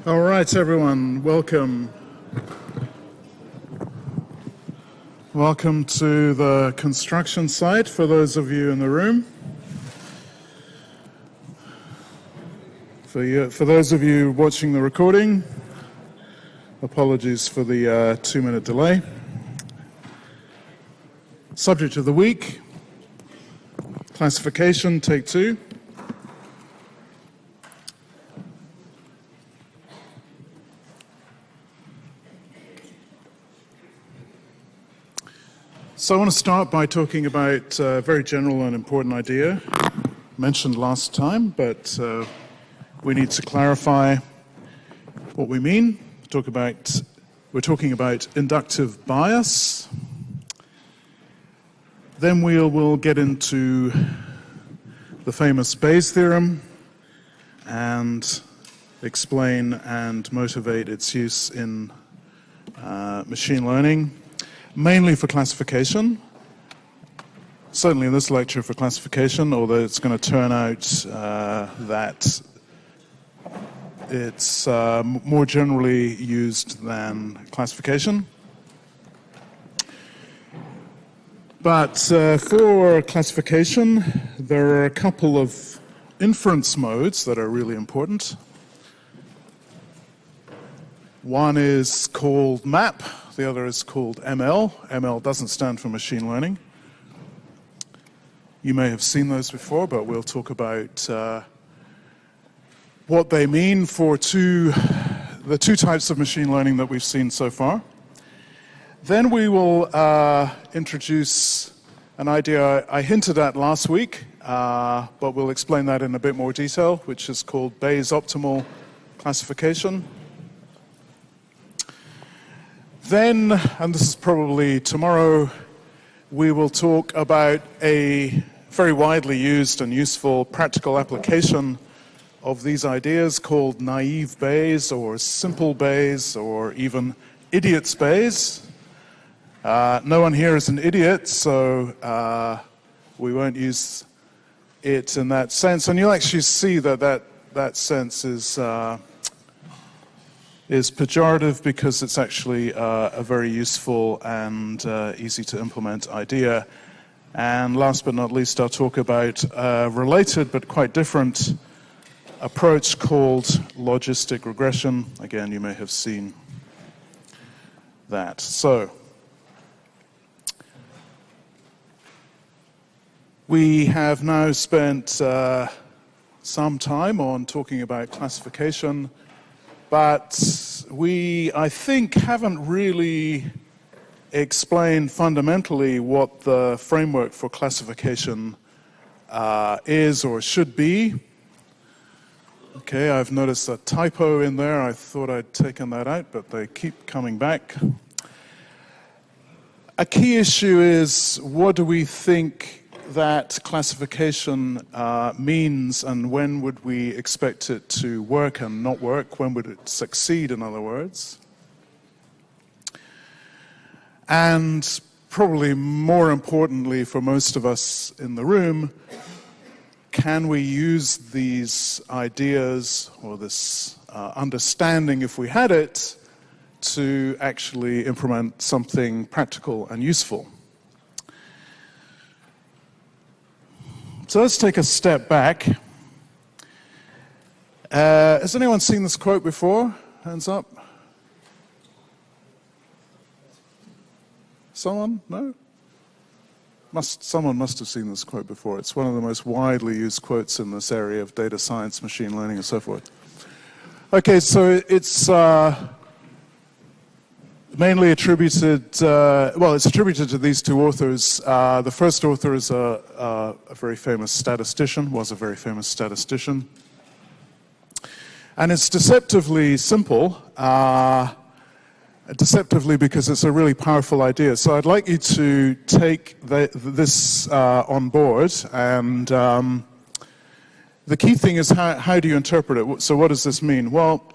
All right, everyone, welcome. Welcome to the construction site for those of you in the room. For those of you watching the recording, apologies for the 2-minute delay. Subject of the week, classification, take 2. So I want to start by talking about a very general and important idea mentioned last time, but we need to clarify what we mean. We're talking about inductive bias. Then we'll get into the famous Bayes theorem and explain and motivate its use in machine learning, mainly for classification. Certainly in this lecture for classification, although it's going to turn out that it's more generally used than classification. But for classification, there are a couple of inference modes that are really important. One is called MAP, the other is called ML. ML doesn't stand for machine learning. You may have seen those before, but we'll talk about what they mean for the two types of machine learning that we've seen so far. Then we will introduce an idea I hinted at last week, but we'll explain that in a bit more detail, which is called Bayes optimal classification. Then, and this is probably tomorrow, we will talk about a very widely used and useful practical application of these ideas called naive Bayes or simple Bayes or even idiot's Bayes. No one here is an idiot, so we won't use it in that sense. And you'll actually see that sense is pejorative because it's actually a very useful and easy to implement idea. And last but not least, I'll talk about a related but quite different approach called logistic regression. Again, you may have seen that. So, we have now spent some time on talking about classification, but we, I think, haven't really explained fundamentally what the framework for classification is or should be. Okay, I've noticed a typo in there. I thought I'd taken that out, but they keep coming back. A key issue is, what do we think that classification means, and when would we expect it to work and not work? When would it succeed, in other words? And probably more importantly for most of us in the room, can we use these ideas or this understanding, if we had it, to actually implement something practical and useful? So let's take a step back. Has anyone seen this quote before? Hands up. Someone? No? Someone must have seen this quote before. It's one of the most widely used quotes in this area of data science, machine learning, and so forth. Okay, so it's mainly attributed, it's attributed to these two authors. The first author is a very famous statistician, was a very famous statistician. And it's deceptively simple, deceptively because it's a really powerful idea. So I'd like you to take this on board, and the key thing is how do you interpret it? So what does this mean? Well,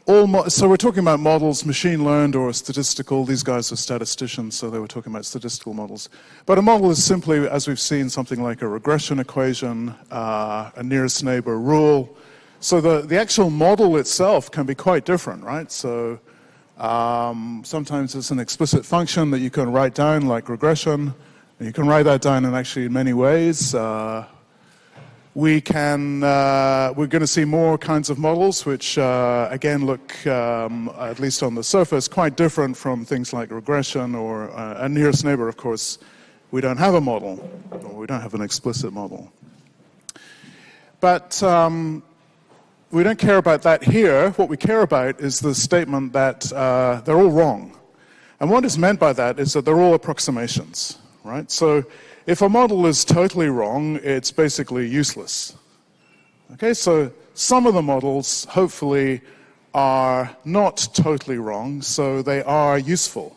So we're talking about models, machine learned or statistical. These guys are statisticians, so they were talking about statistical models. But a model is simply, as we've seen, something like a regression equation, a nearest neighbor rule. So the actual model itself can be quite different, right? So sometimes it's an explicit function that you can write down, like regression. And you can write that down in actually in many ways. We're going to see more kinds of models which, again, look, at least on the surface, quite different from things like regression or a nearest neighbor, of course. We don't have a model, or we don't have an explicit model. But we don't care about that here. What we care about is the statement that they're all wrong. And what is meant by that is that they're all approximations, right? So if a model is totally wrong, it's basically useless. Okay, so some of the models, hopefully, are not totally wrong, so they are useful.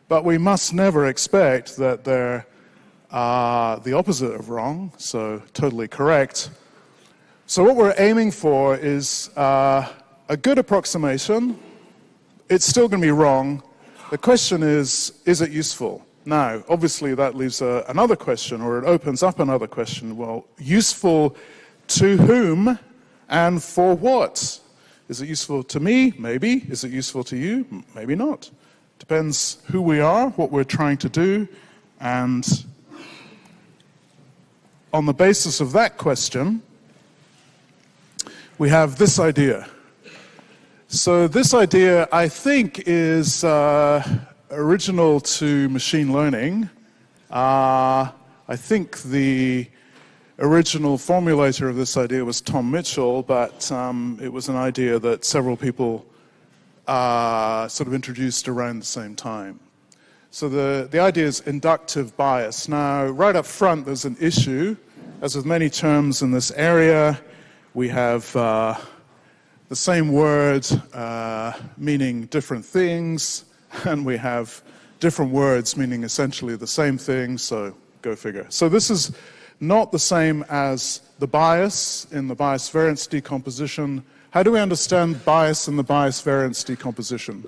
But we must never expect that they're the opposite of wrong, so totally correct. So what we're aiming for is a good approximation. It's still going to be wrong. The question is it useful? Now, obviously, that leaves another question, or it opens up another question. Well, useful to whom and for what? Is it useful to me? Maybe. Is it useful to you? Maybe not. Depends who we are, what we're trying to do, and on the basis of that question, we have this idea. So this idea, I think, is original to machine learning. I think the original formulator of this idea was Tom Mitchell, but it was an idea that several people sort of introduced around the same time. So the idea is inductive bias. Now, right up front, there's an issue. As with many terms in this area, we have the same word meaning different things, and we have different words meaning essentially the same thing, so go figure. So this is not the same as the bias in the bias variance decomposition. How do we understand bias in the bias variance decomposition?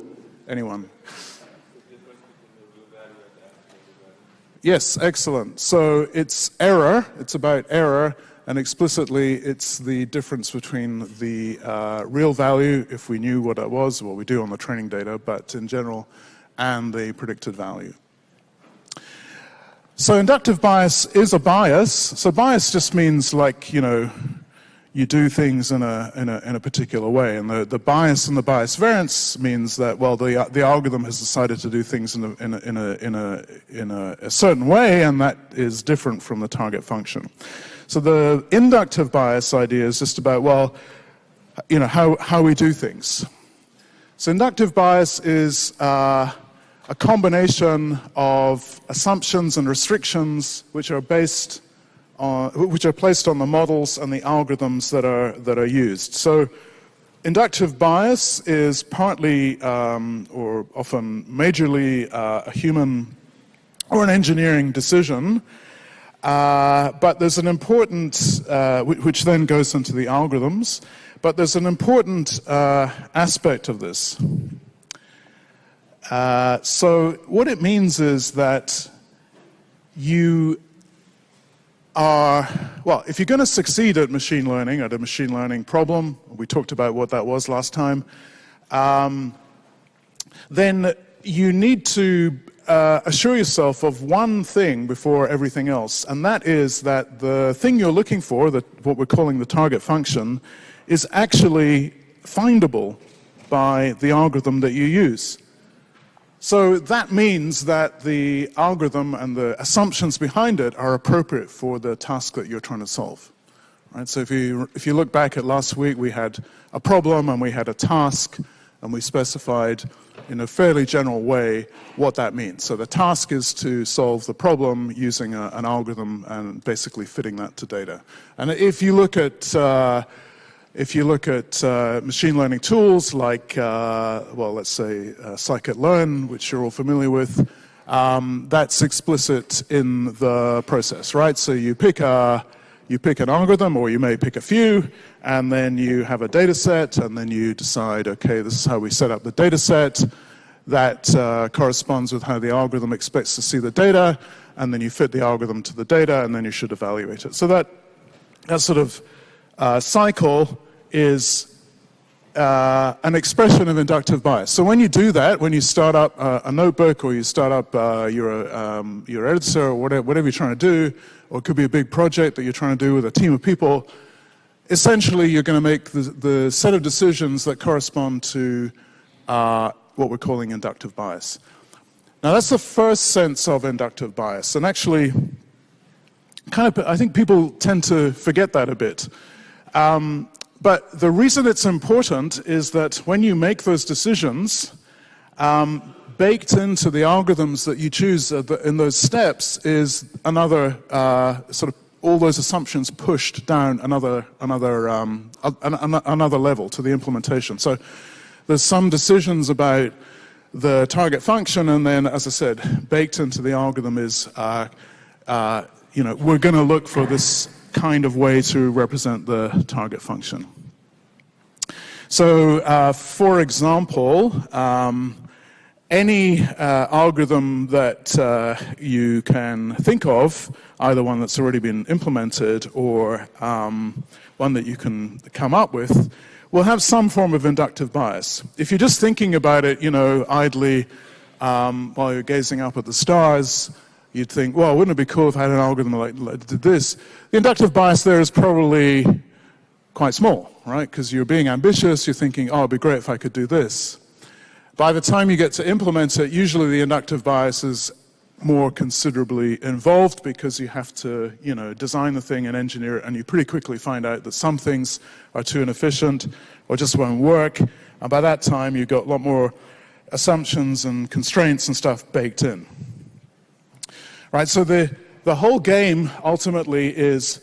Anyone? Yes, excellent. So it's error, it's about error, and explicitly it's the difference between the real value, if we knew what that was, well, we do on the training data, but in general, and the predicted value. So inductive bias is a bias. So bias just means, like, you know, you do things in a particular way, and the bias in the bias variance means that, well, the algorithm has decided to do things in a certain way, and that is different from the target function. So the inductive bias idea is just about, well, you know, how we do things. So inductive bias is a combination of assumptions and restrictions which are placed on the models and the algorithms that are used. So inductive bias is partly or often majorly a human or an engineering decision, but there's an important, which then goes into the algorithms, but there's an important aspect of this. So what it means is that you are, well, if you're going to succeed at machine learning problem, we talked about what that was last time, then you need to assure yourself of one thing before everything else, and that is that the thing you're looking for, what we're calling the target function, is actually findable by the algorithm that you use. So that means that the algorithm and the assumptions behind it are appropriate for the task that you're trying to solve. Right? So if you look back at last week, we had a problem and we had a task, and we specified in a fairly general way what that means. So the task is to solve the problem using an algorithm and basically fitting that to data. And if you look at machine learning tools like, well, let's say scikit-learn, which you're all familiar with, that's explicit in the process, right? So you pick a you pick an algorithm, or you may pick a few, and then you have a data set, and then you decide, okay, this is how we set up the data set. That corresponds with how the algorithm expects to see the data, and then you fit the algorithm to the data, and then you should evaluate it. So that sort of cycle is an expression of inductive bias. So when you do that, when you start up a notebook, or you start up your editor, or whatever you're trying to do, or it could be a big project that you're trying to do with a team of people, essentially you're going to make the set of decisions that correspond to what we're calling inductive bias. Now that's the first sense of inductive bias, and actually, I think people tend to forget that a bit. But the reason it's important is that when you make those decisions, baked into the algorithms that you choose in those steps is another sort of all those assumptions pushed down another level to the implementation. So there's some decisions about the target function, and then, as I said, baked into the algorithm is, we're going to look for this kind of way to represent the target function. So, for example, any algorithm that you can think of, either one that's already been implemented or one that you can come up with, will have some form of inductive bias. If you're just thinking about it, idly while you're gazing up at the stars, you'd think, well, wouldn't it be cool if I had an algorithm like did this? The inductive bias there is probably quite small, right? Because you're being ambitious, you're thinking, oh, it'd be great if I could do this. By the time you get to implement it, usually the inductive bias is more considerably involved, because you have to, design the thing and engineer it, and you pretty quickly find out that some things are too inefficient or just won't work. And by that time, you've got a lot more assumptions and constraints and stuff baked in. Right, so the whole game ultimately is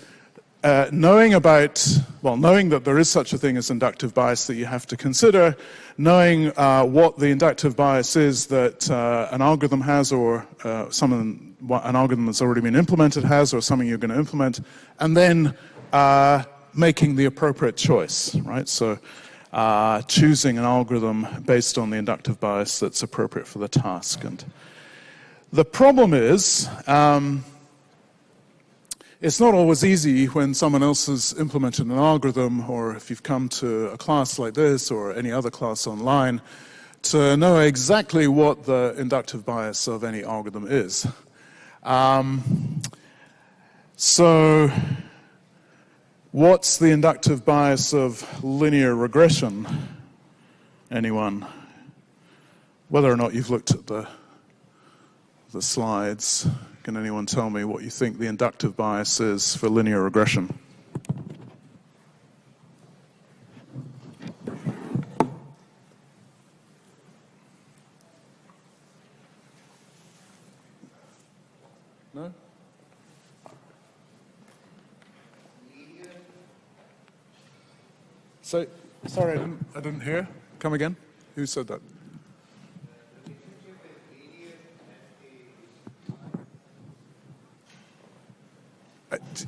knowing that there is such a thing as inductive bias that you have to consider, knowing what the inductive bias is that an algorithm has, or an algorithm that's already been implemented has, or something you're going to implement, and then making the appropriate choice, right? So choosing an algorithm based on the inductive bias that's appropriate for the task. And the problem is, it's not always easy when someone else has implemented an algorithm, or if you've come to a class like this or any other class online, to know exactly what the inductive bias of any algorithm is. So what's the inductive bias of linear regression? Anyone? Whether or not you've looked at the slides, can anyone tell me what you think the inductive bias is for linear regression? No? So, sorry, I didn't hear. Come again? Who said that?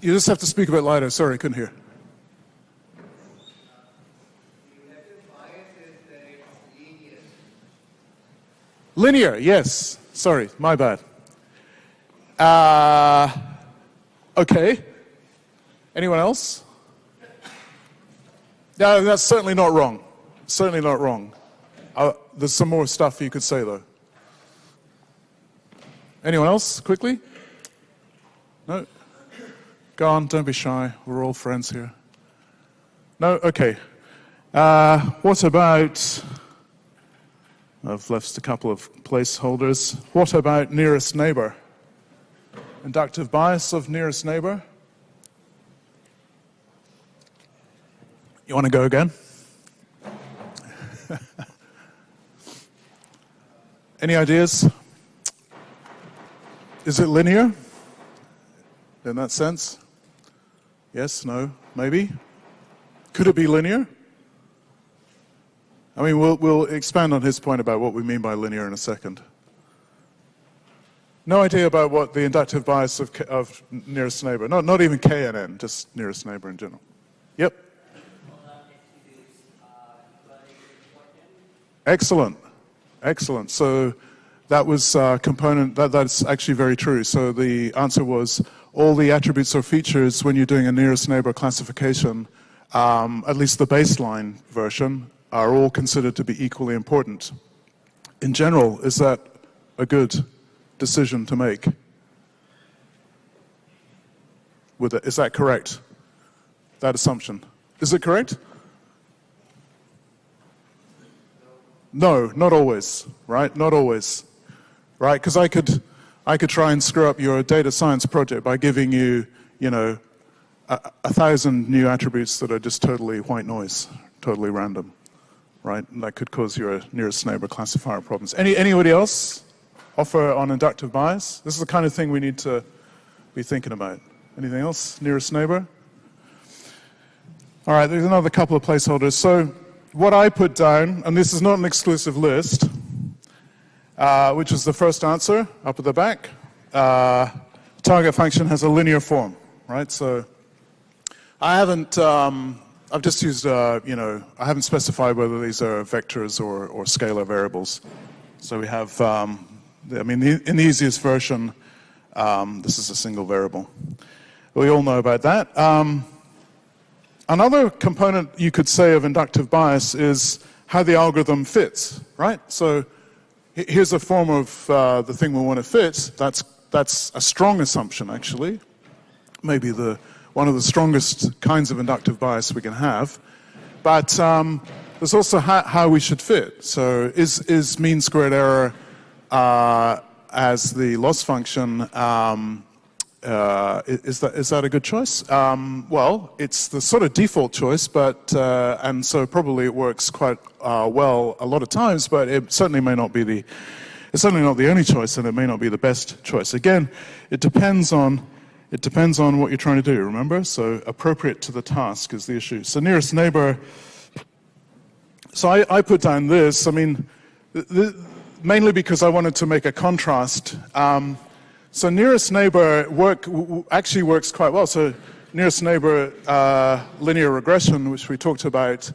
You just have to speak a bit louder. Sorry, I couldn't hear. Linear, yes. Sorry, my bad. Okay. Anyone else? No, that's certainly not wrong. Certainly not wrong. There's some more stuff you could say, though. Anyone else, quickly? No? Go on, don't be shy. We're all friends here. No? Okay. What about... I've left a couple of placeholders. What about nearest neighbor? Inductive bias of nearest neighbor? You want to go again? Any ideas? Is it linear in that sense? Yes, no, maybe? Could it be linear? I mean, we'll expand on his point about what we mean by linear in a second. No idea about what the inductive bias of nearest neighbor, not even KNN, just nearest neighbor in general. Yep. Excellent, excellent. So that was component, that's actually very true. So the answer was all the attributes or features when you're doing a nearest neighbor classification, at least the baseline version, are all considered to be equally important. In general, is that a good decision to make? Is that correct? That assumption. Is it correct? No, not always, right? Not always, right? Because I could try and screw up your data science project by giving you, 1,000 new attributes that are just totally white noise, totally random, right? And that could cause your nearest neighbor classifier problems. Anybody else offer on inductive bias? This is the kind of thing we need to be thinking about. Anything else? Nearest neighbor? All right, there's another couple of placeholders. So what I put down, and this is not an exclusive list, which is the first answer up at the back. Target function has a linear form, right? So I haven't, I've just used, I haven't specified whether these are vectors or scalar variables. So we have, in the easiest version, this is a single variable. We all know about that. Another component you could say of inductive bias is how the algorithm fits, right? So here's a form of the thing we want to fit. That's a strong assumption, actually. Maybe one of the strongest kinds of inductive bias we can have. But there's also how we should fit. So is mean squared error as the loss function, is that a good choice? Well, it's the sort of default choice, but and so probably it works quite well a lot of times, but it certainly may not be it's certainly not the only choice, and it may not be the best choice. Again, it depends on what you're trying to do, remember? So appropriate to the task is the issue. So nearest neighbor, so I put down this, mainly because I wanted to make a contrast. So nearest neighbor actually works quite well. So nearest neighbor linear regression, which we talked about,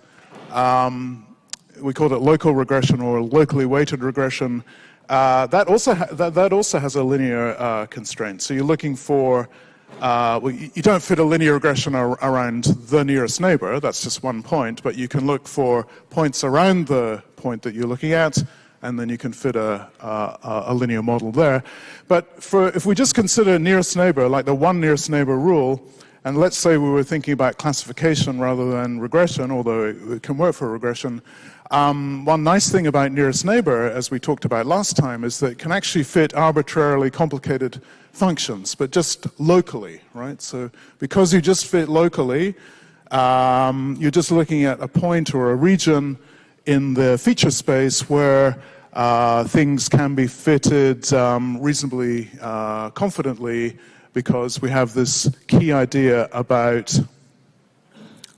we called it local regression or locally weighted regression. That also has a linear constraint. So you're looking for, you don't fit a linear regression around the nearest neighbor, that's just one point, but you can look for points around the point that you're looking at, and then you can fit a linear model there. But if we just consider nearest neighbor, like the one nearest neighbor rule, and let's say we were thinking about classification rather than regression, although it can work for regression, one nice thing about nearest neighbor, as we talked about last time, is that it can actually fit arbitrarily complicated functions, but just locally, right? So because you just fit locally, you're just looking at a point or a region in the feature space where things can be fitted reasonably confidently, because we have this key idea about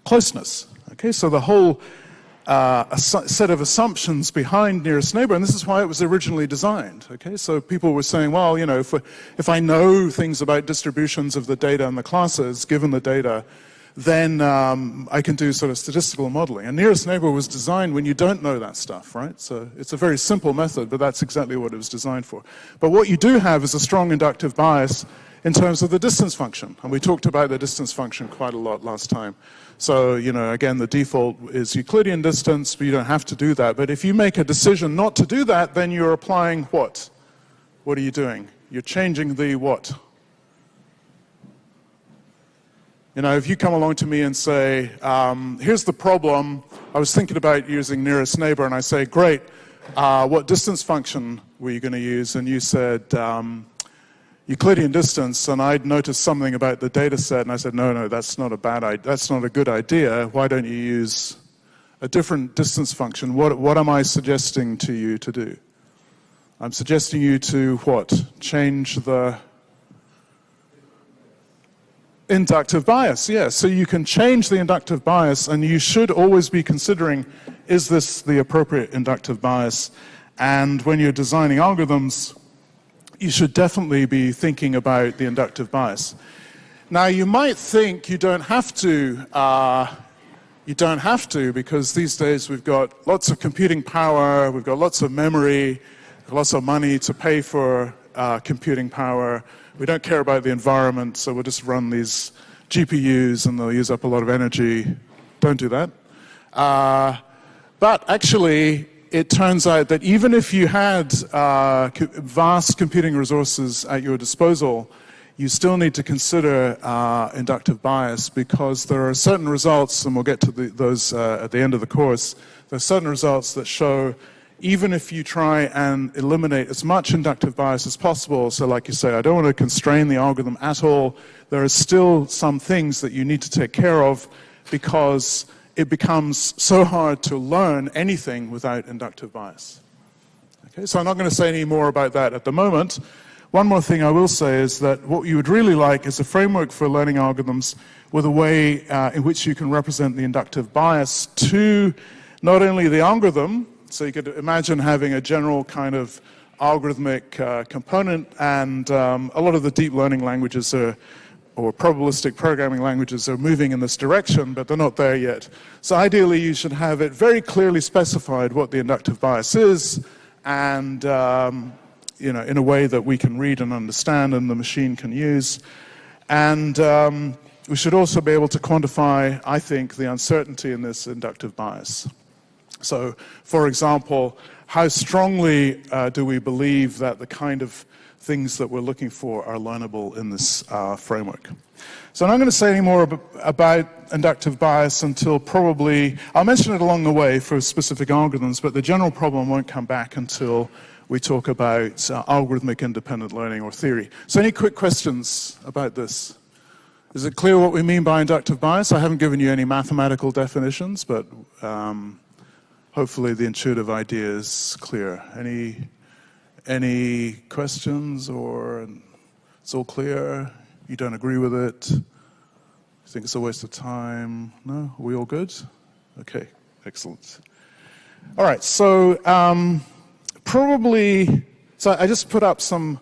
closeness. Okay, so the whole set of assumptions behind nearest neighbor, and this is why it was originally designed. Okay, so people were saying, well, if I know things about distributions of the data and the classes, given the data, then I can do sort of statistical modeling. And nearest neighbor was designed when you don't know that stuff, right? So it's a very simple method, but that's exactly what it was designed for. But what you do have is a strong inductive bias in terms of the distance function. And we talked about the distance function quite a lot last time. So, again, the default is Euclidean distance, but you don't have to do that. But if you make a decision not to do that, then you're applying what? What are you doing? You're changing the what? If you come along to me and say, here's the problem, I was thinking about using nearest neighbor, and I say, great, what distance function were you going to use? And you said, Euclidean distance, and I'd noticed something about the data set, and I said, no, that's not a good idea. Why don't you use a different distance function? What am I suggesting to you to do? I'm suggesting you to what? Change the inductive bias, yes. So you can change the inductive bias, and you should always be considering, is this the appropriate inductive bias? And when you're designing algorithms, you should definitely be thinking about the inductive bias. Now, you might think you don't have to. You don't have to, because these days we've got lots of computing power, we've got lots of memory, lots of money to pay for computing power. We don't care about the environment, so we'll just run these GPUs and they'll use up a lot of energy. Don't do that. But actually, it turns out that even if you had vast computing resources at your disposal, you still need to consider inductive bias, because there are certain results, and we'll get to those at the end of the course, there are certain results that show even if you try and eliminate as much inductive bias as possible, so like you say, I don't want to constrain the algorithm at all, there are still some things that you need to take care of, because it becomes so hard to learn anything without inductive bias. Okay, so I'm not going to say any more about that at the moment. One more thing I will say is that what you would really like is a framework for learning algorithms with a way in which you can represent the inductive bias to not only the algorithm, so you could imagine having a general kind of algorithmic component, and a lot of the deep learning languages or probabilistic programming languages are moving in this direction, but they're not there yet. So ideally you should have it very clearly specified what the inductive bias is, and you know, in a way that we can read and understand and the machine can use. And we should also be able to quantify, I think, the uncertainty in this inductive bias. So, for example, how strongly do we believe that the kind of things that we're looking for are learnable in this framework? So I'm not going to say any more about inductive bias until probably, I'll mention it along the way for specific algorithms, but the general problem won't come back until we talk about algorithmic independent learning or theory. So any quick questions about this? Is it clear what we mean by inductive bias? I haven't given you any mathematical definitions, but hopefully the intuitive idea is clear. Any questions, or it's all clear? You don't agree with it? You think it's a waste of time? No? Are we all good? Okay, excellent. All right, so so I just put up some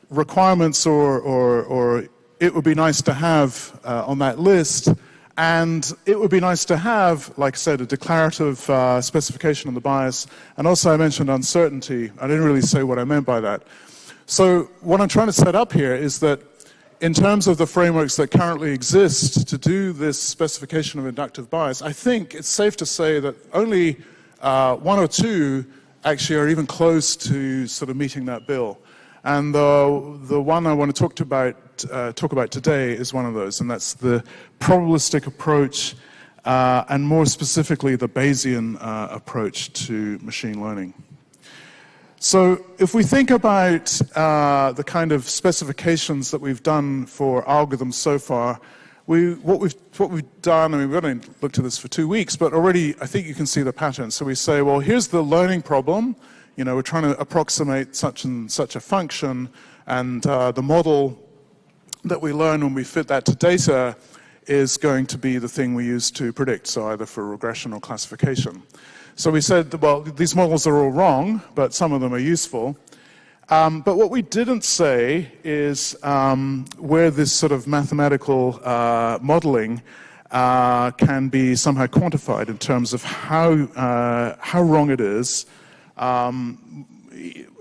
requirements or it would be nice to have on that list. And it would be nice to have, like I said, a declarative specification of the bias. And also I mentioned uncertainty. I didn't really say what I meant by that. So what I'm trying to set up here is that in terms of the frameworks that currently exist to do this specification of inductive bias, I think it's safe to say that only one or two actually are even close to sort of meeting that bill. And the one I want to talk about today is one of those, and that's the probabilistic approach, and more specifically the Bayesian approach to machine learning. So if we think about the kind of specifications that we've done for algorithms so far, what we've done, I mean, we've only looked at this for 2 weeks, but already I think you can see the pattern. So we say, well, here's the learning problem. You know, we're trying to approximate such and such a function, and the model that we learn when we fit that to data is going to be the thing we use to predict, so either for regression or classification. So we said, well, these models are all wrong, but some of them are useful. But what we didn't say is where this sort of mathematical modeling can be somehow quantified in terms of how wrong it is.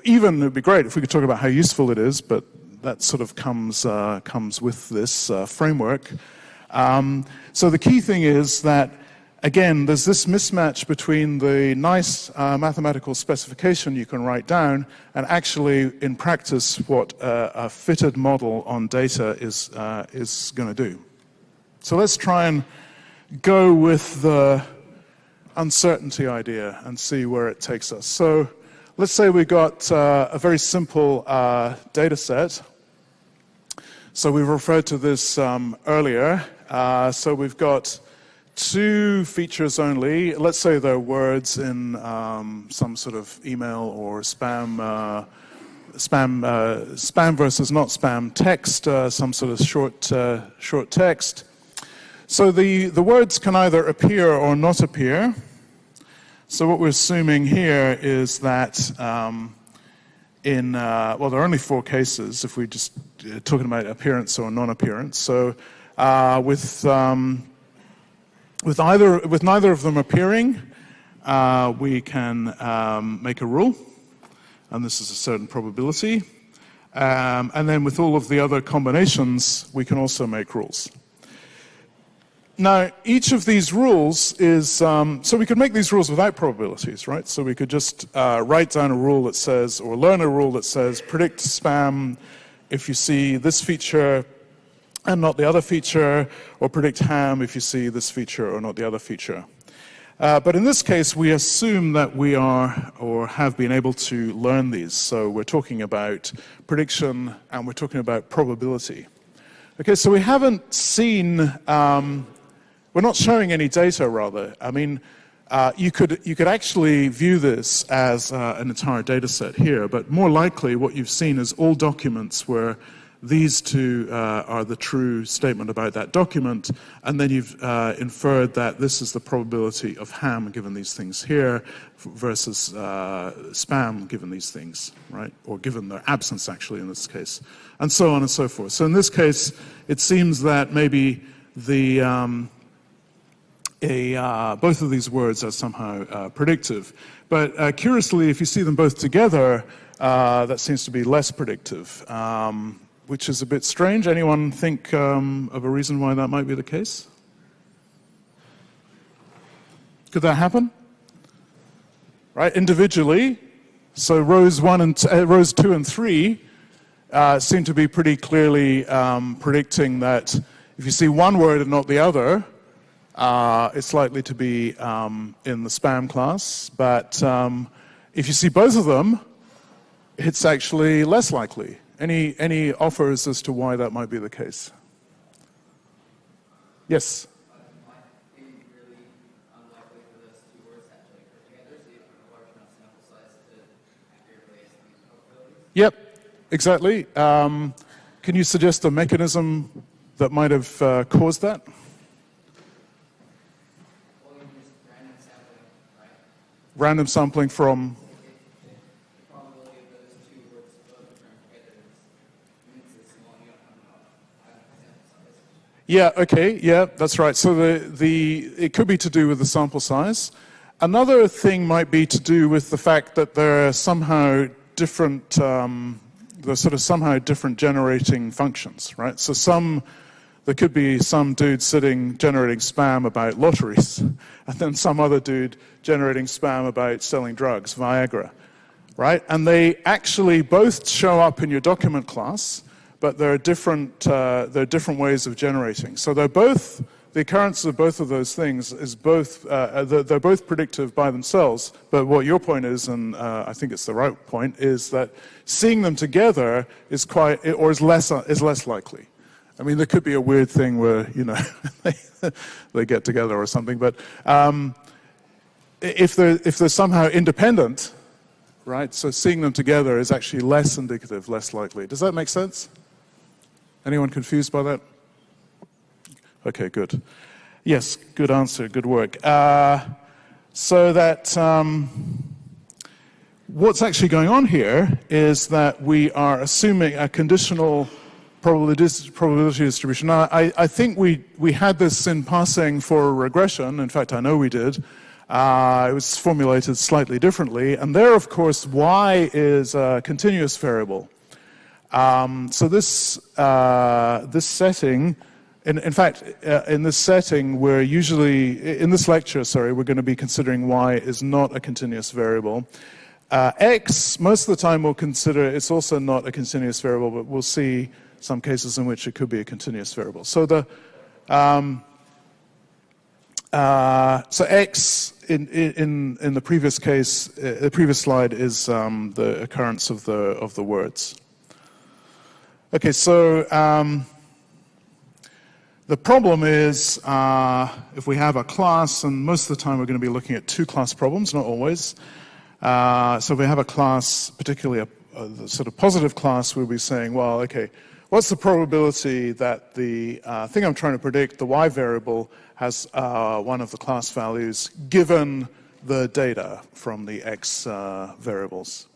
Even it would be great if we could talk about how useful it is, but that sort of comes with this framework. So the key thing is that, again, there's this mismatch between the nice mathematical specification you can write down and actually, in practice, what a fitted model on data is going to do. So let's try and go with the uncertainty idea and see where it takes us. So let's say we got a very simple data set. So we referred to this earlier. So we've got two features only. Let's say they're words in some sort of email or spam versus not spam text, some sort of short text. So the words can either appear or not appear. So what we're assuming here is that well, there are only 4 cases if we're just talking about appearance or non-appearance. So with neither of them appearing, we can make a rule, and this is a certain probability. And then with all of the other combinations, we can also make rules. Now, each of these rules is, so we could make these rules without probabilities, right? So we could just write down a rule that says, or learn a rule that says, predict spam if you see this feature and not the other feature, or predict ham if you see this feature or not the other feature. But in this case, we assume that we are or have been able to learn these. So we're talking about prediction and we're talking about probability. Okay, so we haven't seen, we're not showing any data, rather. I mean, you could actually view this as an entire data set here, but more likely what you've seen is all documents where these two are the true statement about that document, and then you've inferred that this is the probability of ham given these things here versus spam given these things, right? Or given their absence, actually, in this case, and so on and so forth. So in this case, it seems that maybe the both of these words are somehow predictive. But curiously, if you see them both together, that seems to be less predictive, which is a bit strange. Anyone think of a reason why that might be the case? Could that happen? Right, individually, so rows 2 and 3 seem to be pretty clearly predicting that if you see one word and not the other, it's likely to be in the spam class. But if you see both of them, it's actually less likely. Any offers as to why that might be the case? Yes? It might be really unlikely for those two words to actually occur together, so you have a large enough sample size to accurately estimate probabilities. Yep, exactly. Can you suggest a mechanism that might have caused that? Well, you use random sampling, right? Random sampling from? The probability of those two words both occurring together means it's small, you don't have a sample size. Yeah, okay, yeah, that's right. So it could be to do with the sample size. Another thing might be to do with the fact that there are somehow different, somehow different generating functions, right? So there could be some dude sitting generating spam about lotteries, and then some other dude generating spam about selling drugs, Viagra, right? And they actually both show up in your document class, but there are different ways of generating. So the occurrence of both of those things is they're both predictive by themselves. But what your point is, and I think it's the right point, is that seeing them together is less likely. I mean, there could be a weird thing where they get together or something, but if they're somehow independent, right? So seeing them together is actually less indicative, less likely. Does that make sense? Anyone confused by that? Okay, good. Yes, good answer, good work. So that what's actually going on here is that we are assuming a conditional probability distribution. Now, I think we had this in passing for regression. In fact, I know we did. It was formulated slightly differently. And there, of course, y is a continuous variable. So this setting, in fact, in this setting, in this lecture, we're going to be considering y is not a continuous variable. X, most of the time we'll consider it's also not a continuous variable, but we'll see some cases in which it could be a continuous variable. So so X in the previous case, the previous slide is the occurrence of the words. Okay, so the problem is if we have a class, and most of the time we're going to be looking at two-class problems, not always. So if we have a class, particularly a sort of positive class, we'll be saying, well, okay, what's the probability that the thing I'm trying to predict, the y variable, has one of the class values given the data from the x variables?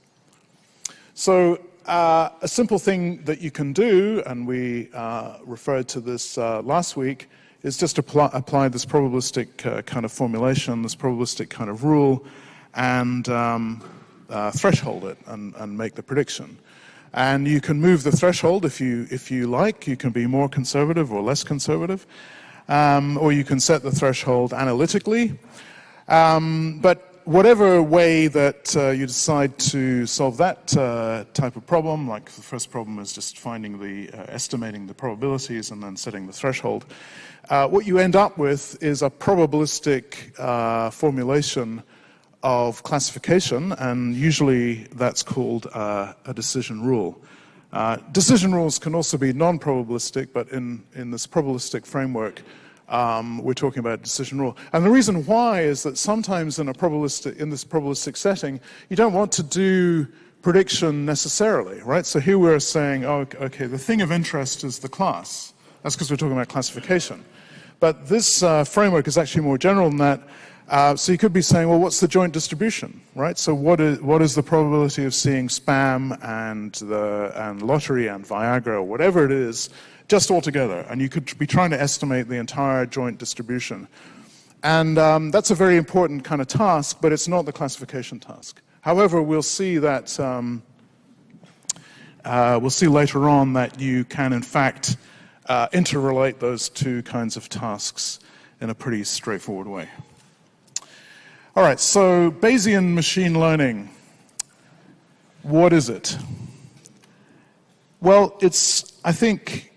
So a simple thing that you can do, and we referred to this last week, is just apply this probabilistic kind of formulation, this probabilistic kind of rule, and threshold it and make the prediction. And you can move the threshold if you like. You can be more conservative or less conservative, or you can set the threshold analytically. But whatever way that you decide to solve that type of problem, like the first problem is just finding estimating the probabilities and then setting the threshold, what you end up with is a probabilistic formulation of classification, and usually that's called a decision rule. Decision rules can also be non-probabilistic, but in this probabilistic framework, we're talking about decision rule. And the reason why is that sometimes in this probabilistic setting, you don't want to do prediction necessarily, right? So here we're saying, oh, okay, the thing of interest is the class. That's because we're talking about classification. But this framework is actually more general than that. So you could be saying, well, what's the joint distribution, right? So what is the probability of seeing spam and lottery and Viagra or whatever it is, just all together? And you could be trying to estimate the entire joint distribution. And that's a very important kind of task, but it's not the classification task. However, we'll see that we'll see later on that you can, in fact, interrelate those two kinds of tasks in a pretty straightforward way. All right, so Bayesian machine learning, what is it? Well, it's, I think,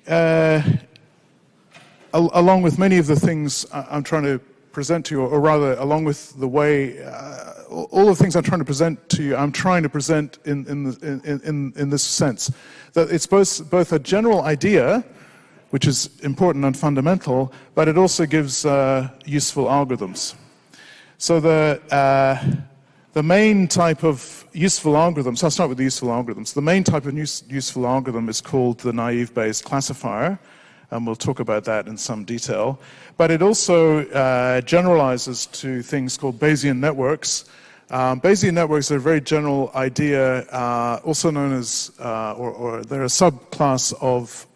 along with many of the things I'm trying to present to you, or rather, along with the way, all the things I'm trying to present to you, I'm trying to present in this sense, that it's both a general idea, which is important and fundamental, but it also gives useful algorithms. So the main type of useful algorithms, I'll start with the useful algorithms. The main type of useful algorithm is called the naive Bayes classifier, and we'll talk about that in some detail. But it also generalizes to things called Bayesian networks. Bayesian networks are a very general idea, also known as, or they're a subclass of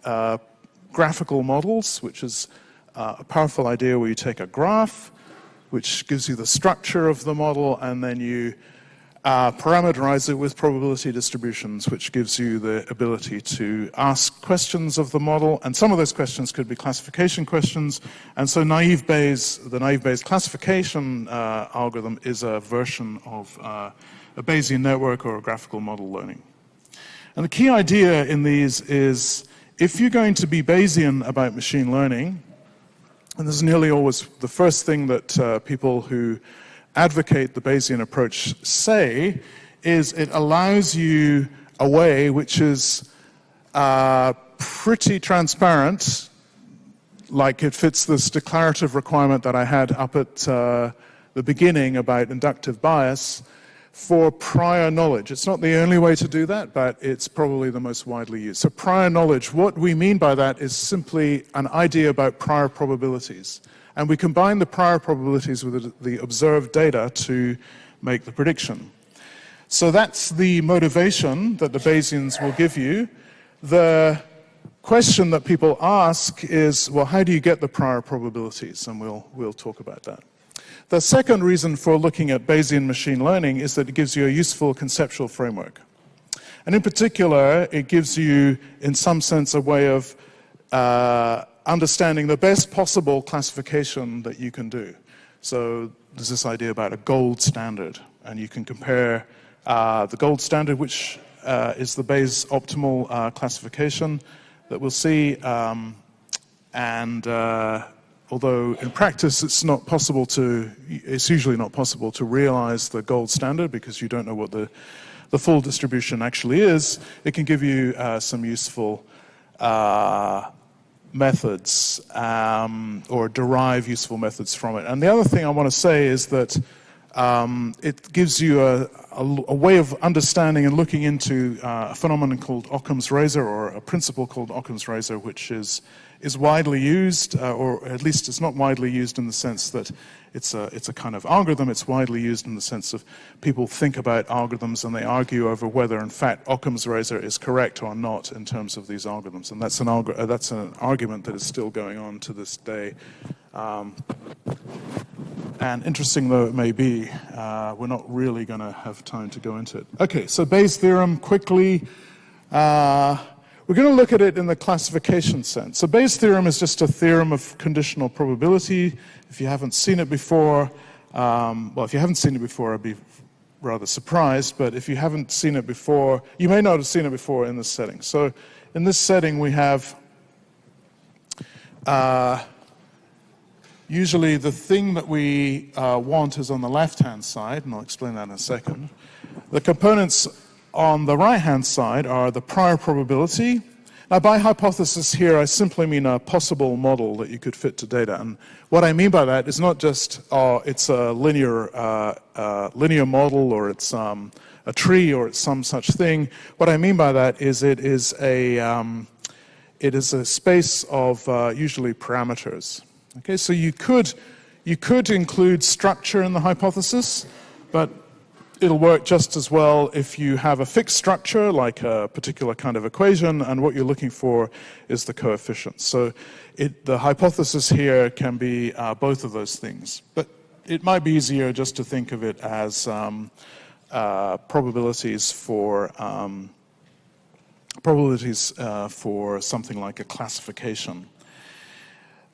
graphical models, which is a powerful idea where you take a graph, which gives you the structure of the model, and then you parameterize it with probability distributions, which gives you the ability to ask questions of the model. And some of those questions could be classification questions. And so the naive Bayes classification algorithm is a version of a Bayesian network or a graphical model learning. And the key idea in these is, if you're going to be Bayesian about machine learning, and this is nearly always the first thing that people who advocate the Bayesian approach say, is it allows you a way which is pretty transparent, like it fits this declarative requirement that I had up at the beginning about inductive bias, for prior knowledge. It's not the only way to do that, but it's probably the most widely used. So prior knowledge, what we mean by that is simply an idea about prior probabilities. And we combine the prior probabilities with the observed data to make the prediction. So that's the motivation that the Bayesians will give you. The question that people ask is, well, how do you get the prior probabilities? And we'll talk about that. The second reason for looking at Bayesian machine learning is that it gives you a useful conceptual framework. And in particular, it gives you, in some sense, a way of understanding the best possible classification that you can do. So there's this idea about a gold standard, and you can compare the gold standard, which is the Bayes optimal classification that we'll see, although in practice it's usually not possible to realize the gold standard because you don't know what the full distribution actually is, it can give you some useful methods or derive useful methods from it. And the other thing I want to say is that it gives you a way of understanding and looking into a phenomenon called Occam's razor, or a principle called Occam's razor, which is widely used, or at least it's not widely used in the sense that it's a kind of algorithm. It's widely used in the sense of people think about algorithms and they argue over whether, in fact, Occam's razor is correct or not in terms of these algorithms. And that's an argument that is still going on to this day. And interesting though it may be, we're not really going to have time to go into it. Okay, so Bayes' theorem, quickly. We're going to look at it in the classification sense. So Bayes' theorem is just a theorem of conditional probability. If you haven't seen it before, well, if you haven't seen it before, I'd be rather surprised, but if you haven't seen it before, you may not have seen it before in this setting. So in this setting, we have usually the thing that we want is on the left-hand side, and I'll explain that in a second. The components on the right-hand side are the prior probability. Now, by hypothesis here, I simply mean a possible model that you could fit to data. And what I mean by that is not just, it's a linear model, or it's a tree, or it's some such thing. What I mean by that is it is a space of usually parameters. Okay, so you could include structure in the hypothesis, but it'll work just as well if you have a fixed structure, like a particular kind of equation, and what you're looking for is the coefficients. So the hypothesis here can be both of those things. But it might be easier just to think of it as probabilities for something like a classification.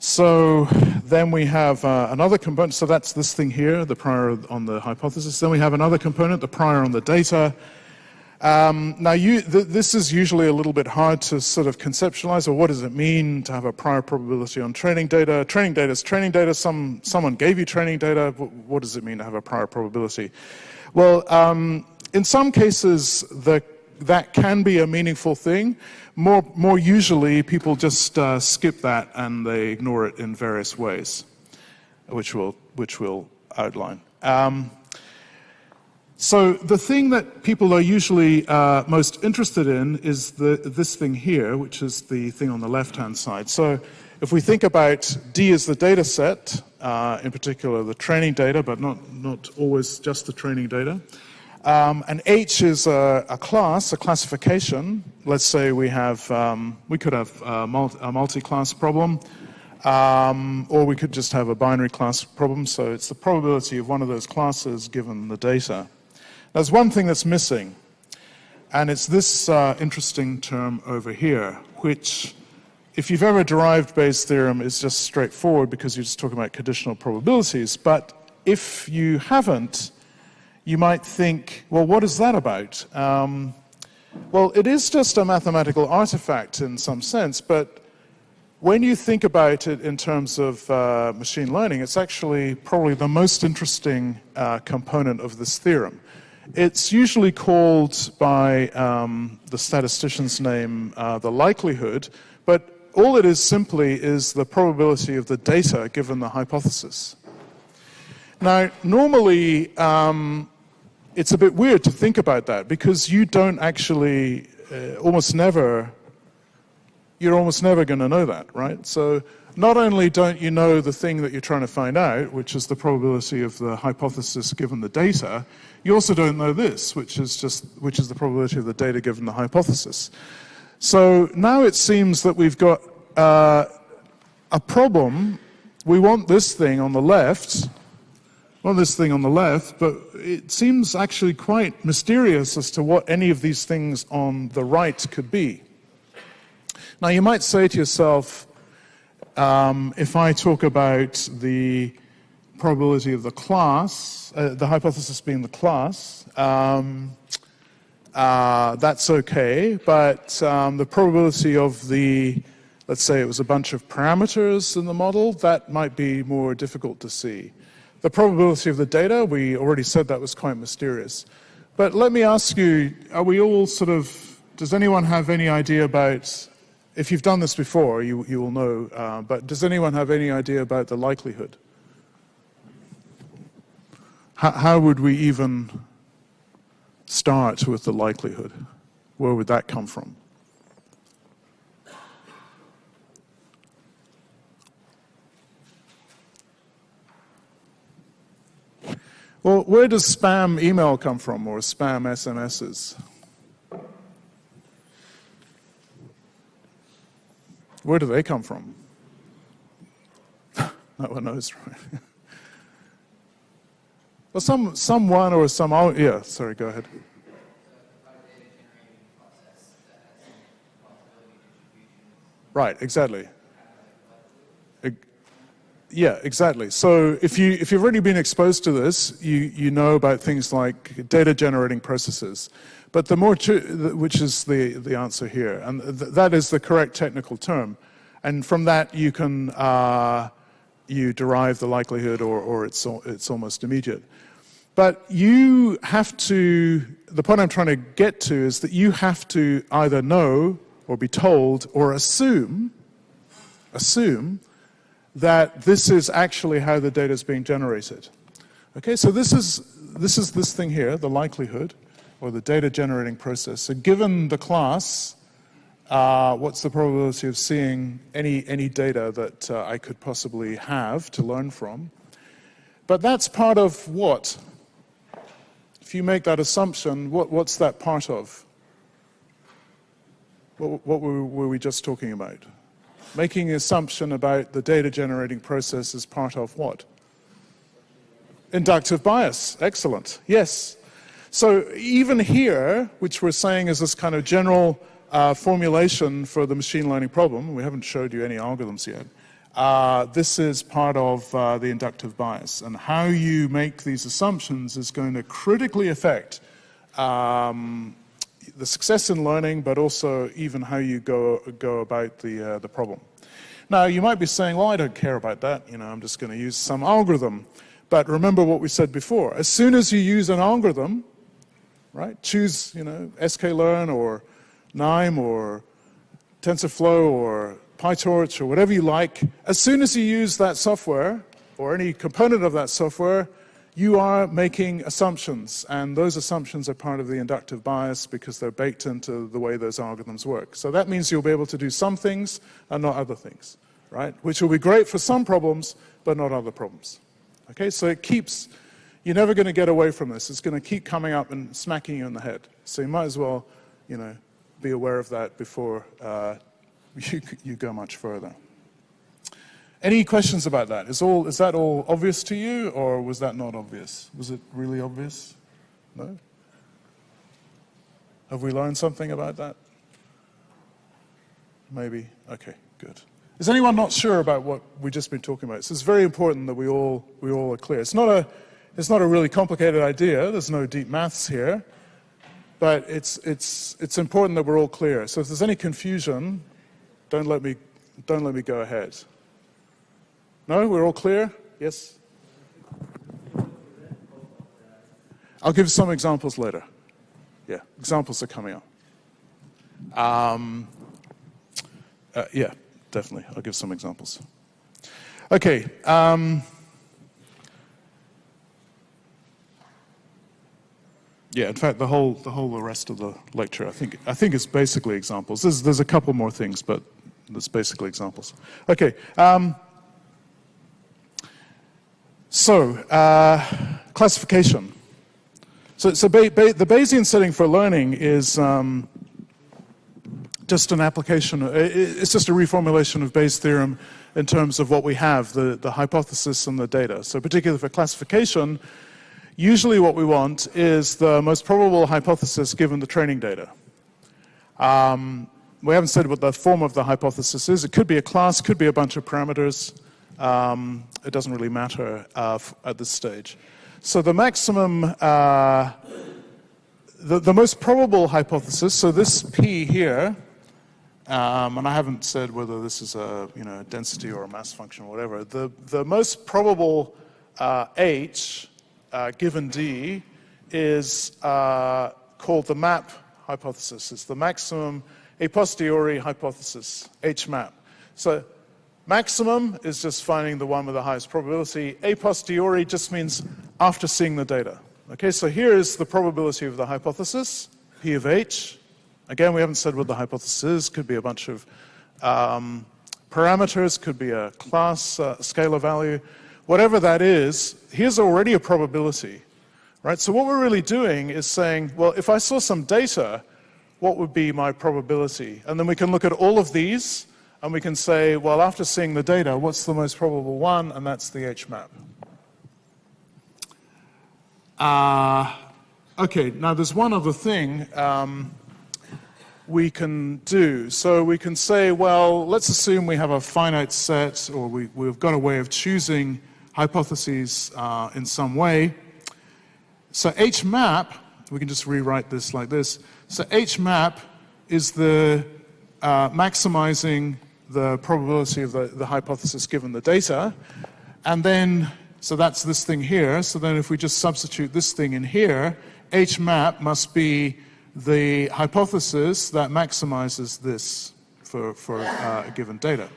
So then we have another component, so that's this thing here, the prior on the hypothesis. Then we have another component, the prior on the data. Now this is usually a little bit hard to sort of conceptualize, or what does it mean to have a prior probability on training data? Training data is training data. Someone gave you training data. What does it mean to have a prior probability? Well, in some cases, that can be a meaningful thing. More usually, people just skip that and they ignore it in various ways, which we'll outline. So the thing that people are usually most interested in is this thing here, which is the thing on the left-hand side. So if we think about D as the data set, in particular the training data, but not always just the training data, and H is a class, a classification. Let's say we could have a multi-class problem, or we could just have a binary class problem. So it's the probability of one of those classes given the data. There's one thing that's missing, and it's this interesting term over here, which, if you've ever derived Bayes' theorem, is just straightforward because you're just talking about conditional probabilities. But if you haven't, you might think, well, what is that about? Well, it is just a mathematical artifact in some sense, but when you think about it in terms of machine learning, it's actually probably the most interesting component of this theorem. It's usually called by the statistician's name the likelihood, but all it is simply is the probability of the data given the hypothesis. Now, normally, it's a bit weird to think about that because you don't actually, you're almost never going to know that, right? So not only don't you know the thing that you're trying to find out, which is the probability of the hypothesis given the data, you also don't know this, which is the probability of the data given the hypothesis. So now it seems that we've got a problem. We want this thing on the left, but it seems actually quite mysterious as to what any of these things on the right could be. Now, you might say to yourself, if I talk about the probability of the class, the hypothesis being the class, that's okay, but the probability of the, let's say it was a bunch of parameters in the model, that might be more difficult to see. The probability of the data, we already said that was quite mysterious. But let me ask you, are we all sort of, does anyone have any idea about, if you've done this before, you will know, but does anyone have any idea about the likelihood? how would we even start with the likelihood? Where would that come from? Well, where does spam email come from, or spam SMSs? Where do they come from? No one knows, right? Well, someone or some, oh, yeah, sorry, go ahead. Right, exactly. Yeah, exactly. So if you've already been exposed to this, you know about things like data generating processes. But the more, which is the answer here, and that is the correct technical term. And from that you can you derive the likelihood, or it's almost immediate. But you have to, the point I'm trying to get to is that you have to either know or be told or assume that this is actually how the data is being generated. Okay, so this is this thing here, the likelihood, or the data generating process. So given the class, what's the probability of seeing any data that I could possibly have to learn from? But that's part of what? If you make that assumption, what's that part of? What were we just talking about? Making an assumption about the data generating process is part of what? Inductive bias. Excellent. Yes. So even here, which we're saying is this kind of general formulation for the machine learning problem, we haven't showed you any algorithms yet, this is part of the inductive bias. And how you make these assumptions is going to critically affect the success in learning, but also even how you go about the problem. Now, you might be saying, well, I don't care about that. I'm just going to use some algorithm. But remember what we said before. As soon as you use an algorithm, right, choose, sklearn or KNIME or TensorFlow or PyTorch or whatever you like, as soon as you use that software or any component of that software, you are making assumptions, and those assumptions are part of the inductive bias because they're baked into the way those algorithms work. So that means you'll be able to do some things and not other things, right? Which will be great for some problems, but not other problems. Okay, so you're never going to get away from this. It's going to keep coming up and smacking you in the head. So you might as well, be aware of that before you go much further. Any questions about that? Is that all obvious to you, or was that not obvious? Was it really obvious? No? Have we learned something about that? Maybe? Okay, good. Is anyone not sure about what we've just been talking about? So it's very important that we all are clear. It's not a really complicated idea. There's no deep maths here, but it's important that we're all clear. So if there's any confusion, don't let me go ahead. No, we're all clear? Yes? I'll give some examples later. Yeah, examples are coming up. Yeah, definitely. I'll give some examples. Okay. Yeah, in fact, the rest of the lecture, I think it's basically examples. There's a couple more things, but it's basically examples. Okay. So, classification. So the Bayesian setting for learning is just an application. It's just a reformulation of Bayes' theorem in terms of what we have, the hypothesis and the data. So particularly for classification, usually what we want is the most probable hypothesis given the training data. We haven't said what the form of the hypothesis is. It could be a class, could be a bunch of parameters. It doesn't really matter at this stage. So the maximum, the most probable hypothesis, so this P here, and I haven't said whether this is a density or a mass function or whatever, the most probable H given D is called the map hypothesis. It's the maximum a posteriori hypothesis, H map. So Maximum is just finding the one with the highest probability. A posteriori just means after seeing the data. Okay, so here is the probability of the hypothesis, P of H. Again, we haven't said what the hypothesis is. Could be a bunch of parameters, could be a class, scalar value. Whatever that is, here's already a probability, right? So what we're really doing is saying, well, if I saw some data, what would be my probability? And then we can look at all of these, and we can say, well, after seeing the data, what's the most probable one? And that's the H-map. Okay, now there's one other thing we can do. So we can say, well, let's assume we have a finite set, or we've got a way of choosing hypotheses in some way. So H-map, we can just rewrite this like this. So H-map is the maximizing the probability of the hypothesis given the data. And then, so that's this thing here. So then if we just substitute this thing in here, H-map must be the hypothesis that maximizes this for a given data.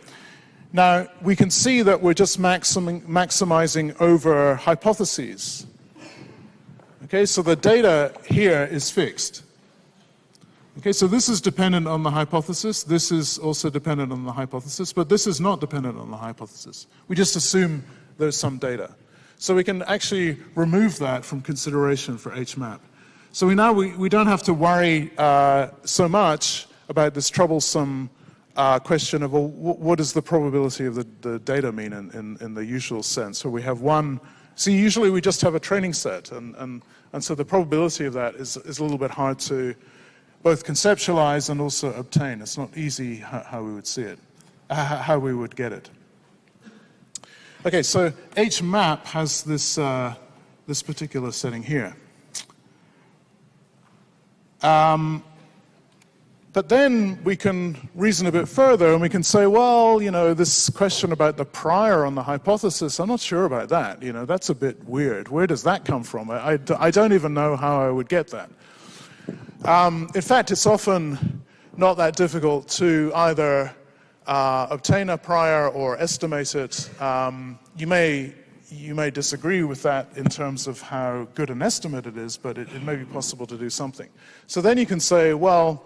Now, we can see that we're just maximizing over hypotheses. Okay, so the data here is fixed. Okay, so this is dependent on the hypothesis. This is also dependent on the hypothesis, but this is not dependent on the hypothesis. We just assume there's some data. So we can actually remove that from consideration for H-map. So we don't have to worry so much about this troublesome question of, well, what does the probability of the data mean in the usual sense? So we have one, see, usually we just have a training set, and so the probability of that is a little bit hard to both conceptualize and also obtain. It's not easy how we would see it, how we would get it. Okay, so H-map has this, this particular setting here. But then we can reason a bit further and we can say, well, you know, this question about the prior on the hypothesis, I'm not sure about that. You know, that's a bit weird. Where does that come from? I don't even know how I would get that. In fact, it's often not that difficult to either obtain a prior or estimate it. You may disagree with that in terms of how good an estimate it is, but it may be possible to do something. So then you can say, well,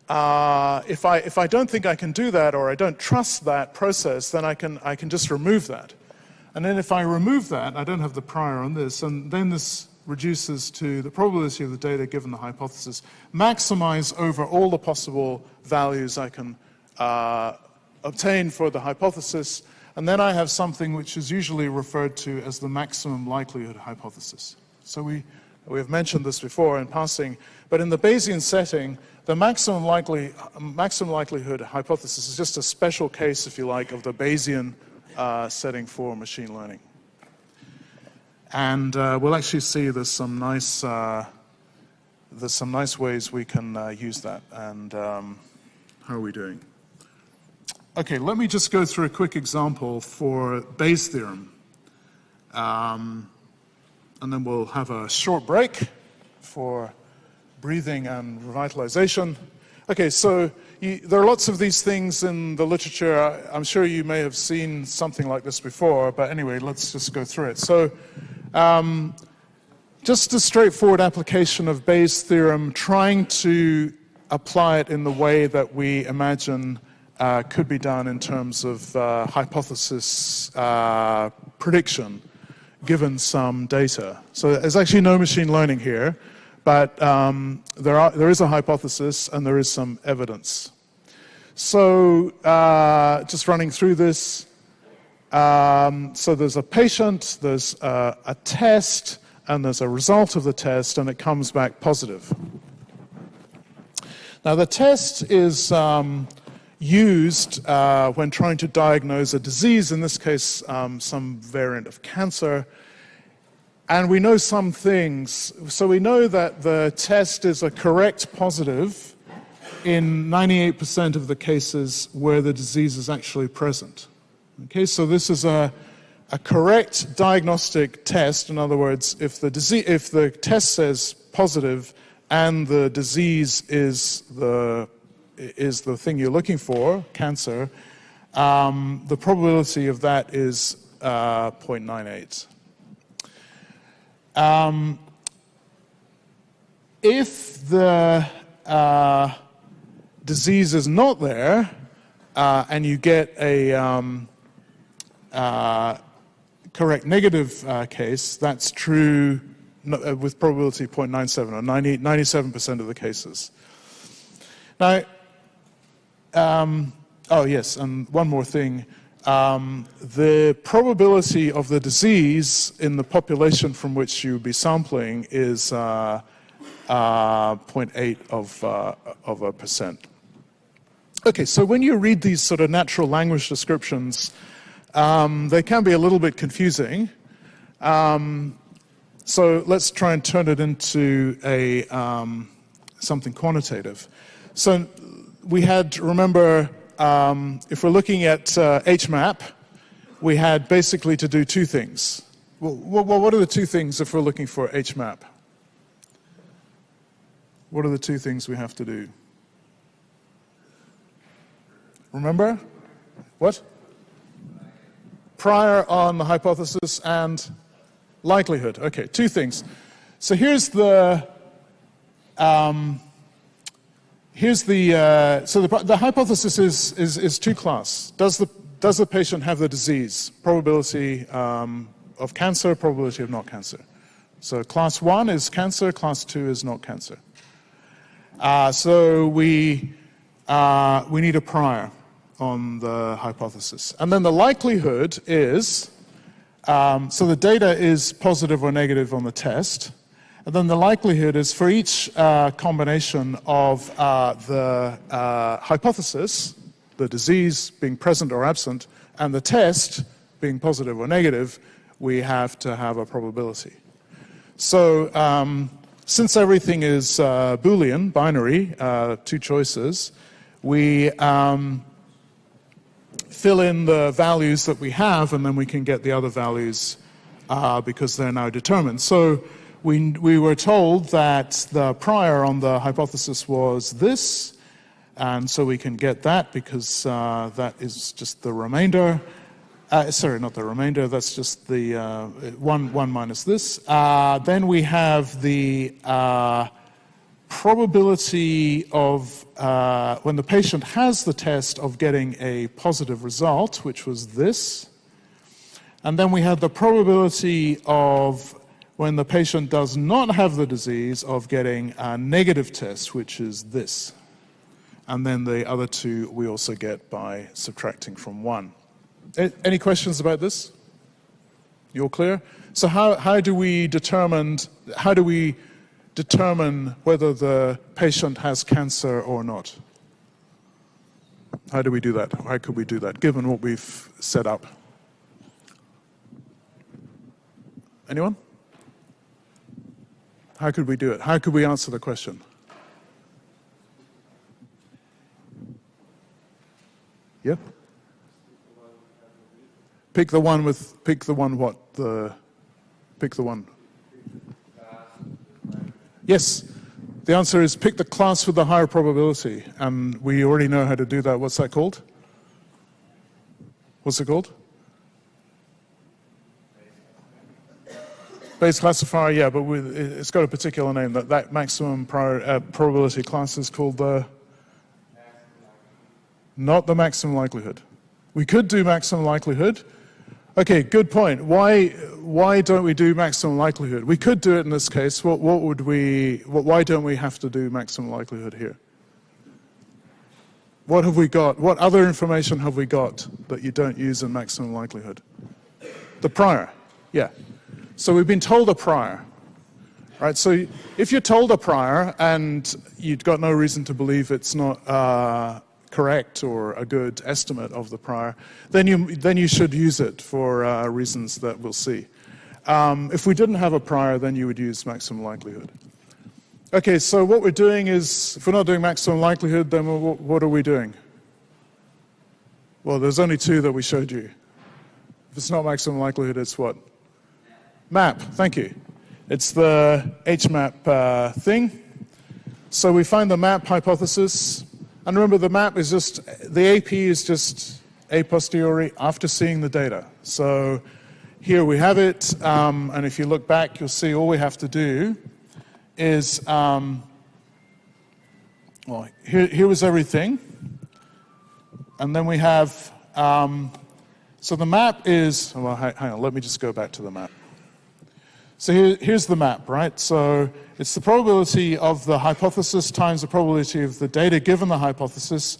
if I don't think I can do that, or I don't trust that process, then I can just remove that. And then if I remove that, I don't have the prior on this, and then this reduces to the probability of the data given the hypothesis, maximize over all the possible values I can obtain for the hypothesis, and then I have something which is usually referred to as the maximum likelihood hypothesis. So we have mentioned this before in passing, but in the Bayesian setting, the maximum likelihood hypothesis is just a special case, if you like, of the Bayesian setting for machine learning. And we'll actually see there's some nice ways we can use that. And how are we doing? Okay, let me just go through a quick example for Bayes' theorem. And then we'll have a short break for breathing and revitalization. Okay, so there are lots of these things in the literature. I'm sure you may have seen something like this before, but anyway, let's just go through it. So just a straightforward application of Bayes' theorem, trying to apply it in the way that we imagine could be done in terms of hypothesis prediction, given some data. So there's actually no machine learning here, but there is a hypothesis and there is some evidence. So just running through this, so there's a patient, there's a test, and there's a result of the test, and it comes back positive. Now the test is used when trying to diagnose a disease, in this case some variant of cancer. And we know some things. So we know that the test is a correct positive in 98% of the cases where the disease is actually present. Okay, so this is a correct diagnostic test. In other words, if the test says positive and the disease is the thing you're looking for, cancer, the probability of that is 0.98. If the disease is not there, and you get a correct negative case, that's true with probability 0.97, or 97% of the cases. Now, oh yes, and one more thing. The probability of the disease in the population from which you would be sampling is 0.8 of a percent. Okay, so when you read these sort of natural language descriptions, they can be a little bit confusing. So let's try and turn it into a something quantitative. So we had, remember, if we're looking at HMAP, we had basically to do two things. Well, what are the two things if we're looking for HMAP? What are the two things we have to do? Remember? What? Prior on the hypothesis and likelihood. Okay, two things. So here's the hypothesis is two-class. Does the patient have the disease? Probability of cancer, probability of not cancer. So class 1 is cancer, class 2 is not cancer. So we need a prior on the hypothesis. And then the likelihood is, so the data is positive or negative on the test. And then the likelihood is for each combination of the hypothesis, the disease being present or absent, and the test being positive or negative, we have to have a probability. So since everything is Boolean, binary, two choices, we fill in the values that we have, and then we can get the other values because they're now determined. So we were told that the prior on the hypothesis was this, and so we can get that because that is just the remainder. Sorry, not the remainder, that's just the 1 minus this. Then we have the probability of, when the patient has the test, of getting a positive result, which was this. And then we have the probability of, when the patient does not have the disease, of getting a negative test, which is this. And then the other two we also get by subtracting from 1. Any questions about this? You all clear? So how do we determine whether the patient has cancer or not? How do we do that? How could we do that, given what we've set up? Anyone? How could we do it? How could we answer the question? Yeah? Pick the one what? Pick the one. Yes. The answer is pick the class with the higher probability. And we already know how to do that. What's that called? What's it called? Bayes classifier, yeah, but it's got a particular name. That maximum probability class is called the... Not the maximum likelihood. We could do maximum likelihood. Okay, good point. Why don't we do maximum likelihood? We could do it in this case. Why don't we have to do maximum likelihood here? What have we got? What other information have we got that you don't use in maximum likelihood? The prior, yeah. So we've been told a prior, right? So if you're told a prior and you've got no reason to believe it's not correct or a good estimate of the prior, then you should use it for reasons that we'll see. If we didn't have a prior, then you would use maximum likelihood. Okay, so what we're doing is, if we're not doing maximum likelihood, then what are we doing? Well, there's only two that we showed you. If it's not maximum likelihood, it's what? MAP, thank you. It's the HMAP thing. So we find the MAP hypothesis. And remember, the MAP is just, the AP is just a posteriori after seeing the data. So here we have it, and if you look back, you'll see all we have to do is, well, here was everything, and then we have, so the map is, well, hang on, let me just go back to the map. So here's the map, right? So it's the probability of the hypothesis times the probability of the data given the hypothesis,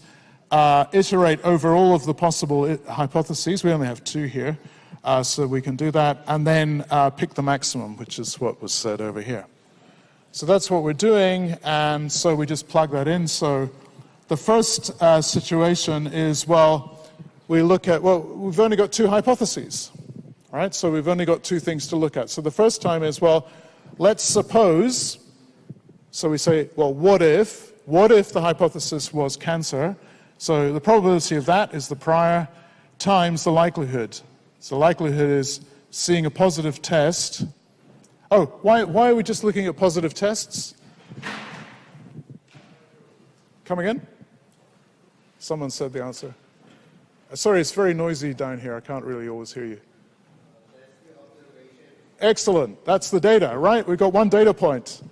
iterate over all of the possible hypotheses. We only have 2 here, so we can do that, and then pick the maximum, which is what was said over here. So that's what we're doing, and so we just plug that in. So the first situation is, well, we look at, well, we've only got 2 hypotheses. Right, so we've only got 2 things to look at. So the first time is, well, let's suppose, so we say, well, what if the hypothesis was cancer? So the probability of that is the prior times the likelihood. So the likelihood is seeing a positive test. Oh, why are we just looking at positive tests? Come again? Someone said the answer. Sorry, it's very noisy down here. I can't really always hear you. Excellent. That's the data, right? We've got 1 data point.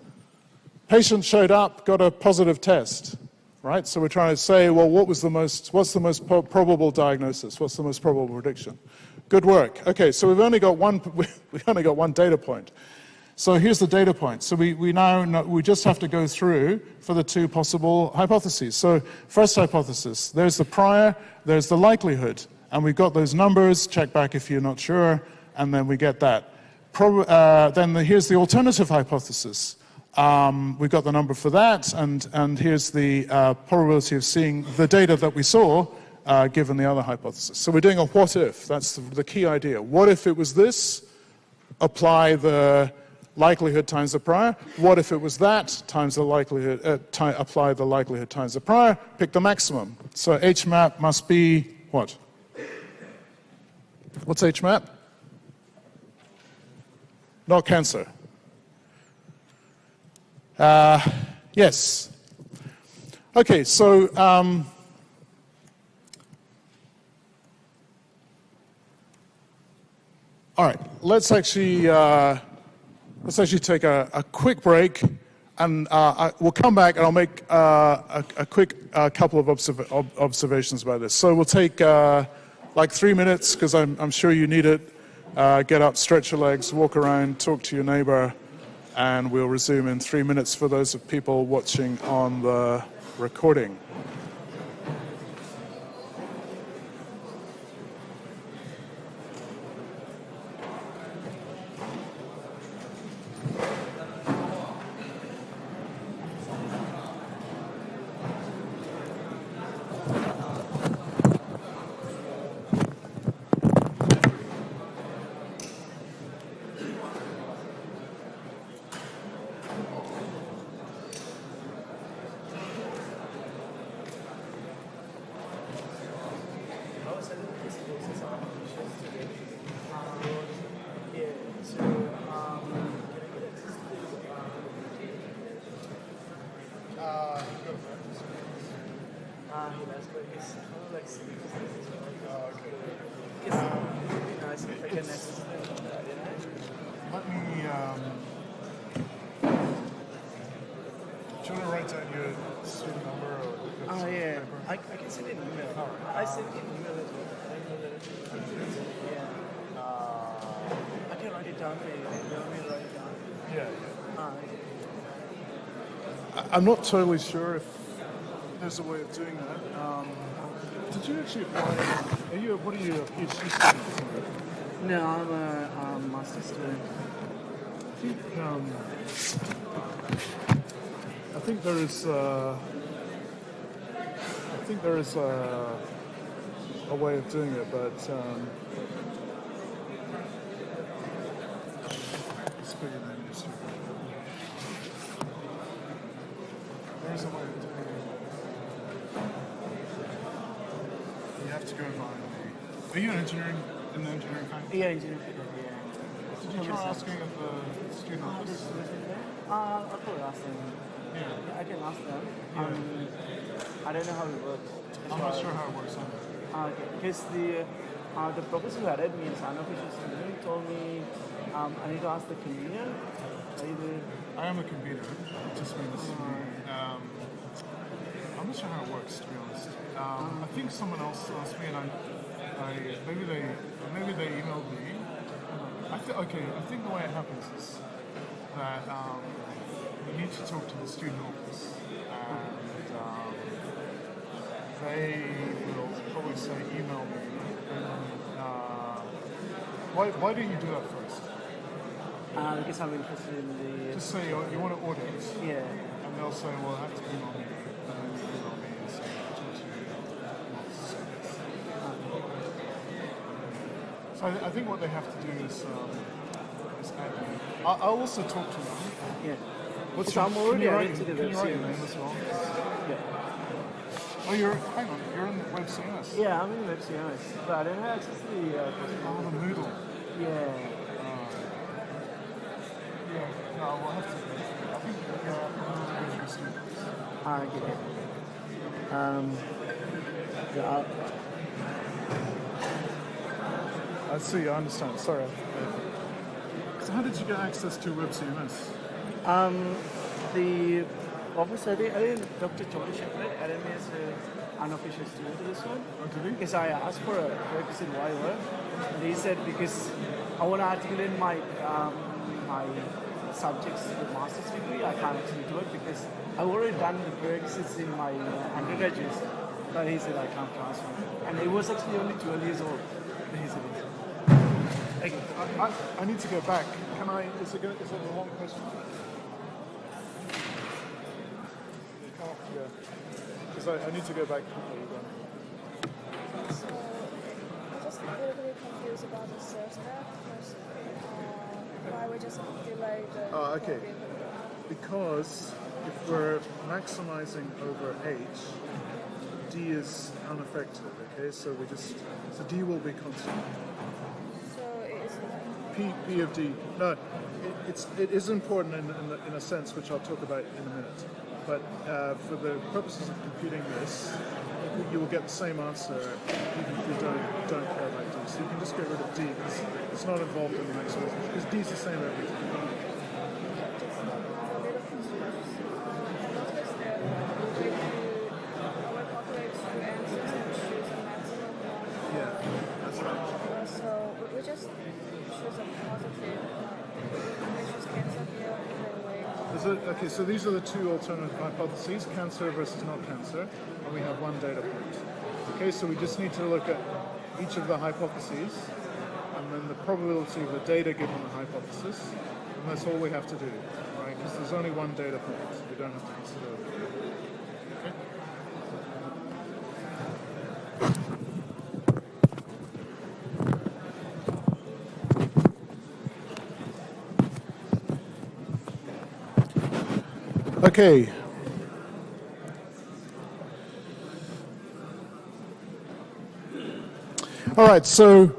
Patient showed up, got a positive test, right? So we're trying to say, well, what's the most probable diagnosis? What's the most probable prediction? Good work. Okay, so we've only got one data point. So here's the data point. So we now know, we just have to go through for the 2 possible hypotheses. So first hypothesis, there's the prior, there's the likelihood, and we've got those numbers. Check back if you're not sure, and then we get that. Then here's the alternative hypothesis. We've got the number for that, and here's the probability of seeing the data that we saw given the other hypothesis. So we're doing a what if. That's the key idea. What if it was this? Apply the likelihood times the prior. What if it was that times the likelihood? Apply the likelihood times the prior. Pick the maximum. So HMAP must be what? What's HMAP? Not cancer. Yes. Okay, so all right. Let's actually take a quick break, and we'll come back, and I'll make a quick couple of observations about this. So we'll take like 3 minutes, because I'm sure you need it. Get up, stretch your legs, walk around, talk to your neighbor, and we'll resume in 3 minutes for those of people watching on the recording. Let me, do you want to write down your student number? Or yeah. I can send it in email. I sent it in email as well. Yeah. I can write it down for you. You want me to write it down? Yeah. I'm not totally sure if there's a way of doing that. Did you actually apply? What are you, a PhD student? No, I'm a master's student. I think there is a way of doing it, but let's put your name just here. There is a way of doing it. You have to go via the. Are you in the engineering faculty? Yeah, engineering. Did you try asking of the student office? I'll probably ask them. Yeah. I can ask them. Yeah. I don't know how it works. I'm not sure how it works either. Okay, because the professor who added me as unofficial student told me I need to ask the convener. Are you the... I am a convener. It just means I'm not sure how it works, to be honest. I think someone else asked me, and maybe they emailed me. I think the way it happens is that you need to talk to the student office, and they will probably say email me. Why don't you do that first? Because I'm interested in the... Just say you want to audit, Yeah. and they'll say, well, I have to email me, and then you email me and say, talk to you. So I think what they have to do is add me. I'll also talk to them. Yeah. What's So I'm already added to the can you write your website. name as well? Yeah. Oh, hang on, you're in the web CMS. Yeah, I'm in WebCMS, but I don't have access to the... Oh, the Moodle. yeah. Yeah, no, we'll have to. I think go through students. I get it. Yeah, I see, I understand. Sorry. So how did you get access to web CMS? the officer, I think Dr. Tony Shepherd added me as an unofficial student to this one. Oh, did he? Because I asked for a prerequisite why, and he said because I want to articulate my my subjects with master's degree, I can't actually do it because I've already done the prerequisites in my undergraduate. But he said I can't transfer. And he was actually only 12 years old when he said it. I need to go back. Can I? Is it the one question? Yeah. Because I need to go back quickly. So I'm just a little bit confused about the search tab because why we just delay the Okay. Because if we're maximizing over H, D is unaffected. Okay, so D will be constant. So it's P of D. No, it is important in a sense, which I'll talk about in a minute. But for the purposes of computing this, you will get the same answer even if you don't care about D. So you can just get rid of D because it's not involved in the maximization. Because D is the same every time. just a little confused. I noticed that we our calculates to answers and choose a maximum one. Yeah, that's right. So we just choose a positive. We choose cancer here either way. Okay, so these are the two alternative hypotheses, cancer versus not cancer, and we have one data point. Okay, so we just need to look at each of the hypotheses, and then the probability of the data given the hypothesis, and that's all we have to do, right? Because there's only one data point, we don't have to consider it. Okay? Okay. All right, so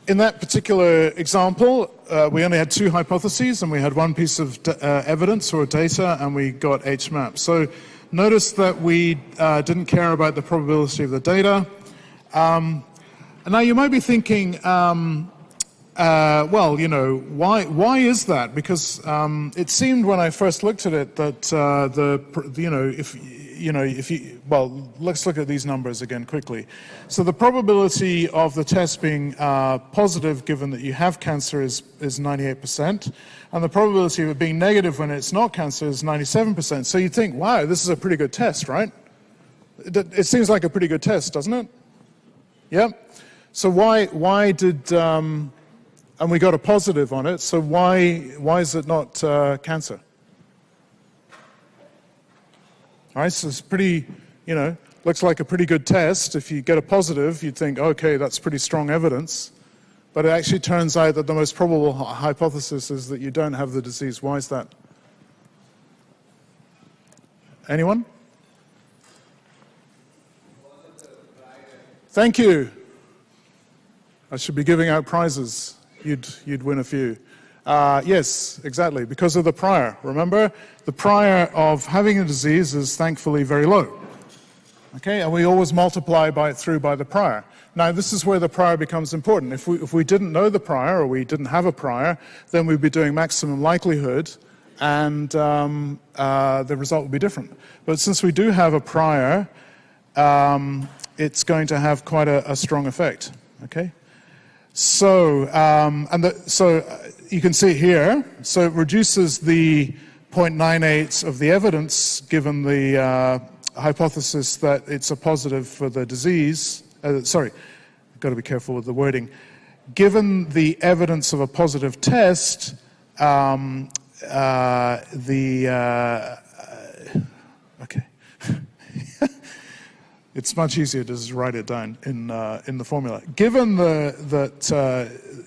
in that particular example, we only had two hypotheses and we had one piece of evidence or data and we got H-map. So notice that we didn't care about the probability of the data. And now you might be thinking, well, you know, why is that? Because it seemed when I first looked at it that well, let's look at these numbers again quickly. So the probability of the test being positive, given that you have cancer, is 98%, and the probability of it being negative when it's not cancer is 97%. So you think, wow, this is a pretty good test, right? It seems like a pretty good test, doesn't it? Yeah. So why did and we got a positive on it, so why is it not cancer? All right, so it's pretty, looks like a pretty good test. If you get a positive, you'd think, okay, that's pretty strong evidence. But it actually turns out that the most probable hypothesis is that you don't have the disease. Why is that? Anyone? Thank you. I should be giving out prizes. You'd win a few. Yes, exactly, because of the prior. Remember, the prior of having a disease is thankfully very low. Okay, and we always multiply through by the prior. Now, this is where the prior becomes important. If we didn't know the prior, or we didn't have a prior, then we'd be doing maximum likelihood, and the result would be different. But since we do have a prior, it's going to have quite a strong effect. Okay, so you can see here. So it reduces the 0.98 of the evidence given the hypothesis that it's a positive for the disease. Sorry, I've got to be careful with the wording. Given the evidence of a positive test, okay. It's much easier to just write it down in the formula. Given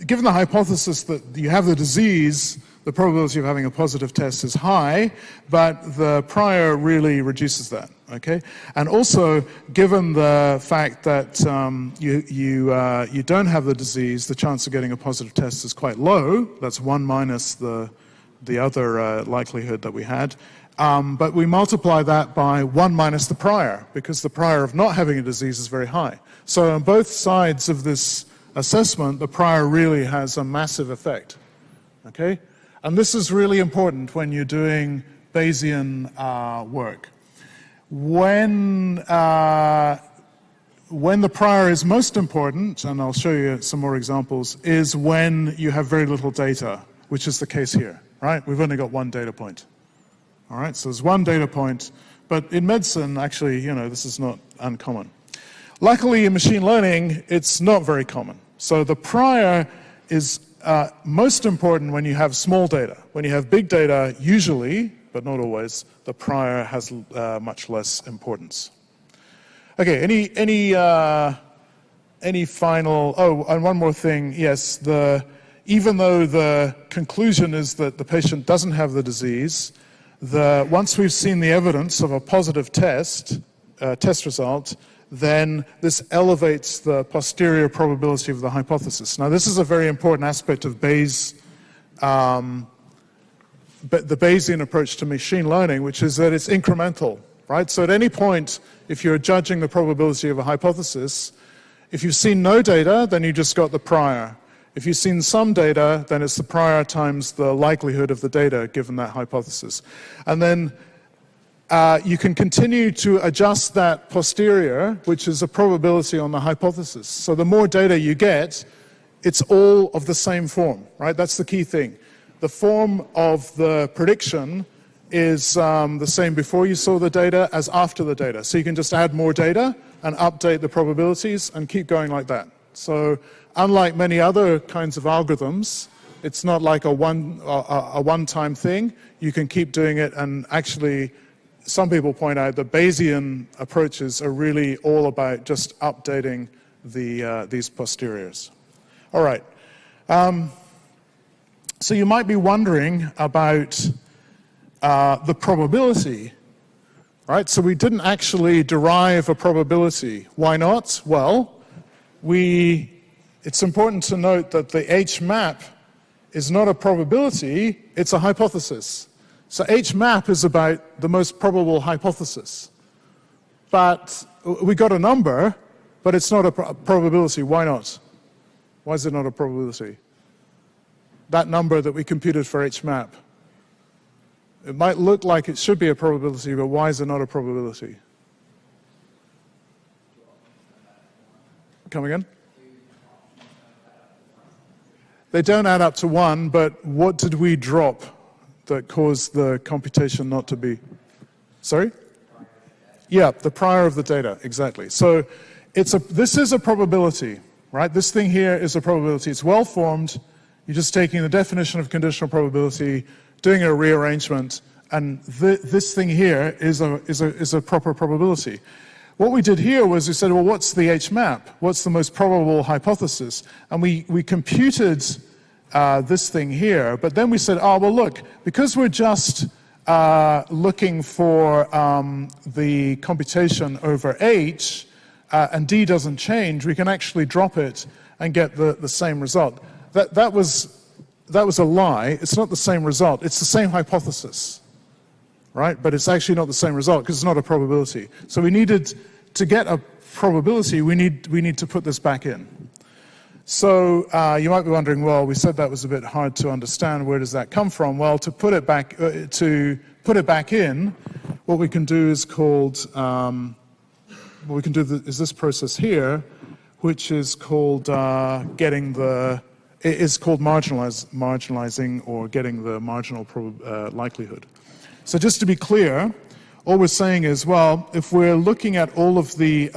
given the hypothesis that you have the disease, the probability of having a positive test is high, but the prior really reduces that. Okay, and also given the fact that you don't have the disease, the chance of getting a positive test is quite low. That's 1 minus the other likelihood that we had. But we multiply that by 1 minus the prior, because the prior of not having a disease is very high. So on both sides of this assessment, the prior really has a massive effect. Okay, and this is really important when you're doing Bayesian work. When the prior is most important, and I'll show you some more examples, is when you have very little data, which is the case here, right? We've only got one data point. All right, so there's one data point, but in medicine, actually, this is not uncommon. Luckily, in machine learning, it's not very common. So the prior is most important when you have small data. When you have big data, usually, but not always, the prior has much less importance. Okay, any final? Oh, and one more thing. Yes, even though the conclusion is that the patient doesn't have the disease, once we've seen the evidence of a positive test result, then this elevates the posterior probability of the hypothesis. Now, this is a very important aspect of the Bayesian approach to machine learning, which is that it's incremental, right? So at any point, if you're judging the probability of a hypothesis, if you've seen no data, then you just got the prior. If you've seen some data, then it's the prior times the likelihood of the data given that hypothesis. And then you can continue to adjust that posterior, which is a probability on the hypothesis. So the more data you get, it's all of the same form, right? That's the key thing. The form of the prediction is the same before you saw the data as after the data. So you can just add more data and update the probabilities and keep going like that. So unlike many other kinds of algorithms, it's not like a one-time thing. You can keep doing it, and actually some people point out that Bayesian approaches are really all about just updating these posteriors. All right. So you might be wondering about the probability, right? So we didn't actually derive a probability. Why not? Well, it's important to note that the H-map is not a probability, it's a hypothesis. So H-map is about the most probable hypothesis. But we got a number, but it's not a probability. Why not? Why is it not a probability? That number that we computed for H-map. It might look like it should be a probability, but why is it not a probability? Come again? They don't add up to 1, but what did we drop that caused the computation not to be? Sorry? Yeah, the prior of the data, exactly. So this is a probability, right? This thing here is a probability. It's well formed. You're just taking the definition of conditional probability, doing a rearrangement, and this thing here is a proper probability. What we did here was we said, well, what's the H-map? What's the most probable hypothesis? And we computed this thing here, but then we said, oh, well, look, because we're just looking for the computation over H, and D doesn't change, we can actually drop it and get the same result. That was a lie. It's not the same result. It's the same hypothesis, right? But it's actually not the same result because it's not a probability. So we needed to get a probability, we need to put this back in. So you might be wondering, well, we said that was a bit hard to understand. Where does that come from? Well, to put it back in, what we can do is called what we can do is this process here, which is called marginalizing or getting the marginal likelihood. So just to be clear, all we're saying is, well, if we're looking at all of the,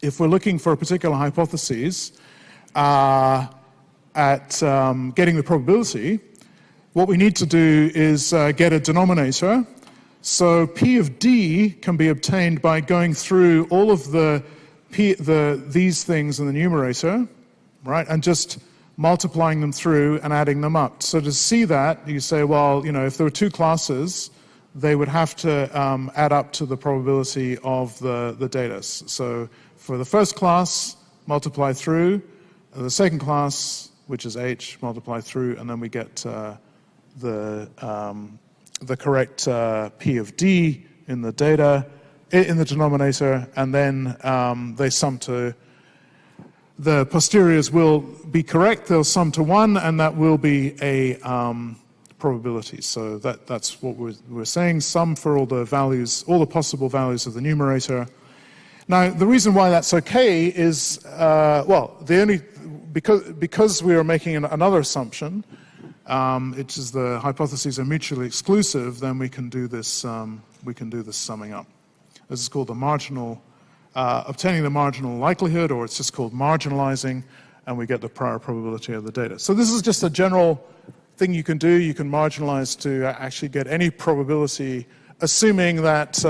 if we're looking for a particular hypothesis at getting the probability, what we need to do is get a denominator. So P of D can be obtained by going through all of these things in the numerator, right, and just multiplying them through and adding them up. So to see that, you say, well, you know, if there were two classes, they would have to add up to the probability of the data. So for the first class, multiply through, the second class, which is H, multiply through, and then we get the correct P of D in the data, in the denominator, and then they sum to, the posteriors will be correct, they'll sum to 1, and that will be a probability. So that's what we're saying, sum for all the values, all the possible values of the numerator. Now, the reason why that's okay is, well, because we are making another assumption, which is the hypotheses are mutually exclusive, then we can do this summing up. This is called the marginal, obtaining the marginal likelihood, or it's just called marginalizing, and we get the prior probability of the data. So this is just a general thing you can do. You can marginalize to actually get any probability, assuming that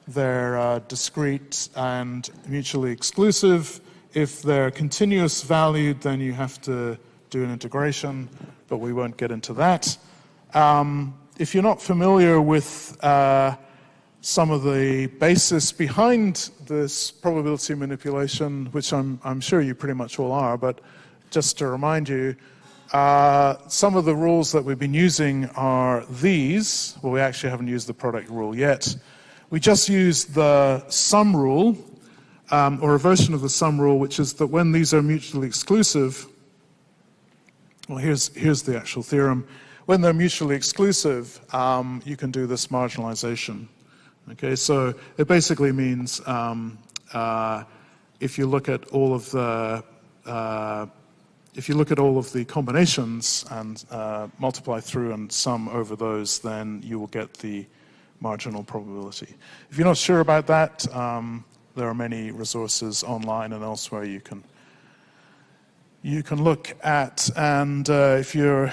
they're discrete and mutually exclusive. If they're continuous valued, then you have to do an integration, but we won't get into that. If you're not familiar with some of the basis behind this probability manipulation, which I'm sure you pretty much all are, but just to remind you, some of the rules that we've been using are these. Well, we actually haven't used the product rule yet. We just used the sum rule, or a version of the sum rule, which is that when these are mutually exclusive, well, here's the actual theorem. When they're mutually exclusive, you can do this marginalization. Okay, so it basically means if you look at all of the combinations and multiply through and sum over those, then you will get the marginal probability. If you're not sure about that, there are many resources online and elsewhere you can look at. And if you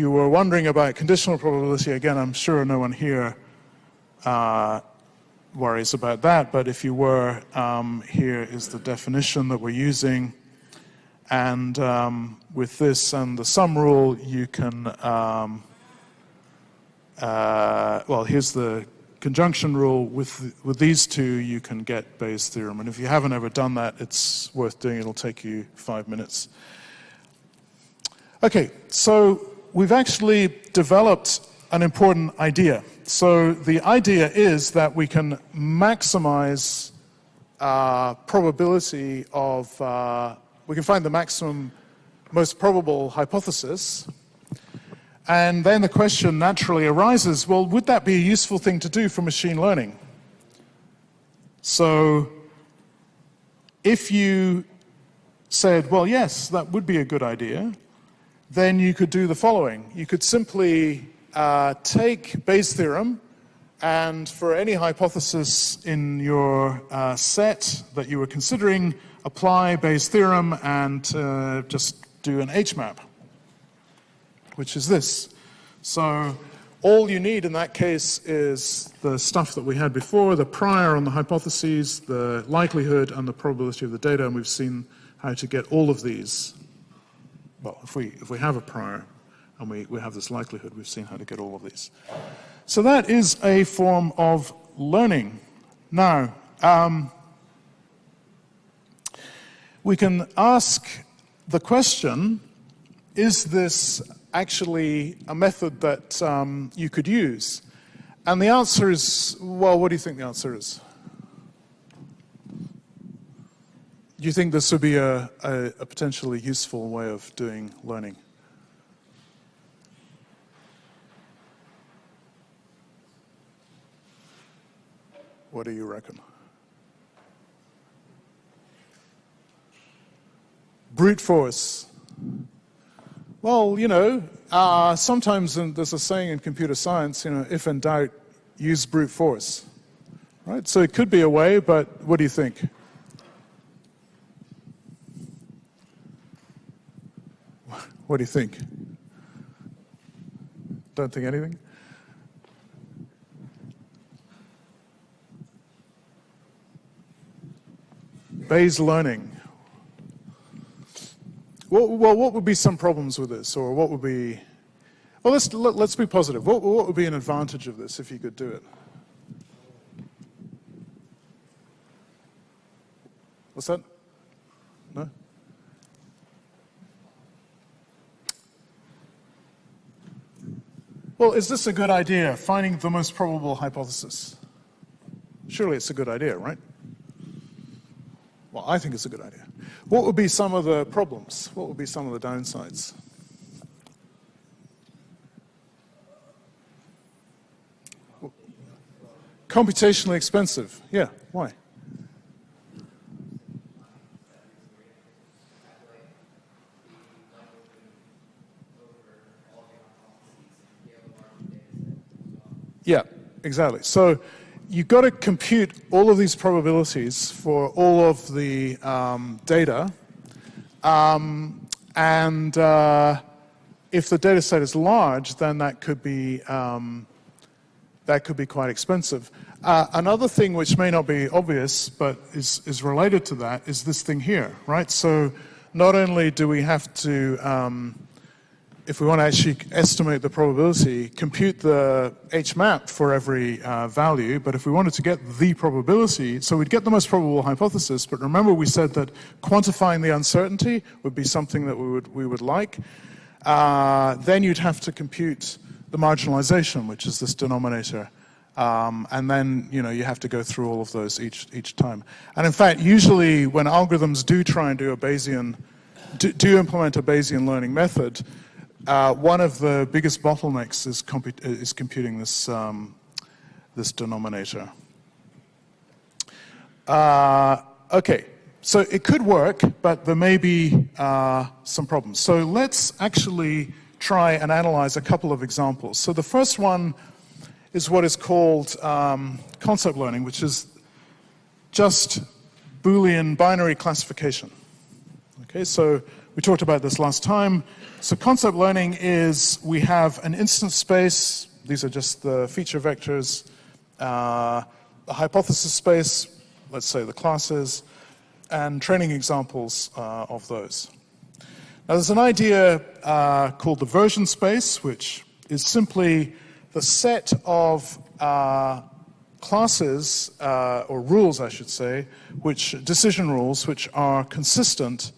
were wondering about conditional probability, again, I'm sure no one here worries about that, but if you were, here is the definition that we're using. And with this and the sum rule, you can, well, here's the conjunction rule. With these two, you can get Bayes' theorem. And if you haven't ever done that, it's worth doing. It'll take you 5 minutes. Okay, so we've actually developed an important idea. So the idea is that we can maximize probability of, we can find the maximum, most probable hypothesis. And then the question naturally arises, well, would that be a useful thing to do for machine learning? So if you said, well, yes, that would be a good idea, then you could do the following. You could simply take Bayes' theorem, and for any hypothesis in your set that you were considering, apply Bayes' theorem and just do an H-map, which is this. So all you need in that case is the stuff that we had before, the prior on the hypotheses, the likelihood, and the probability of the data, and we've seen how to get all of these. Well, if we have a prior and we have this likelihood, we've seen how to get all of these. So that is a form of learning. Now, we can ask the question, is this actually a method that you could use? And the answer is, well, what do you think the answer is? Do you think this would be a potentially useful way of doing learning? What do you reckon? Brute force. Well, you know, sometimes there's a saying in computer science, you know, if in doubt, use brute force. Right? So it could be a way, but what do you think? What do you think? Don't think anything? Bayes learning. Well, what would be some problems with this, or what would be? Well, let's be positive. What would be an advantage of this if you could do it? What's that? No? Well, is this a good idea, finding the most probable hypothesis? Surely it's a good idea, right? Well, I think it's a good idea. What would be some of the problems? What would be some of the downsides? Computationally expensive. Yeah, why? Yeah, exactly. So you've got to compute all of these probabilities for all of the data. And if the data set is large, then that could be quite expensive. Another thing which may not be obvious, but is related to that, is this thing here, right? So not only do we have to, if we want to actually estimate the probability, compute the H-map for every value, but if we wanted to get the probability, so we'd get the most probable hypothesis, but remember we said that quantifying the uncertainty would be something that we would like. Then you'd have to compute the marginalization, which is this denominator. And then, you know, you have to go through all of those each time. And in fact, usually when algorithms do try and do a Bayesian, do implement a Bayesian learning method, one of the biggest bottlenecks is computing this, this denominator. Okay, so it could work, but there may be some problems. So let's actually try and analyze a couple of examples. So the first one is what is called concept learning, which is just Boolean binary classification. Okay, so we talked about this last time. So concept learning is we have an instance space. These are just the feature vectors. A hypothesis space, let's say the classes, and training examples of those. Now there's an idea called the version space, which is simply the set of classes, or rules I should say, decision rules which are consistent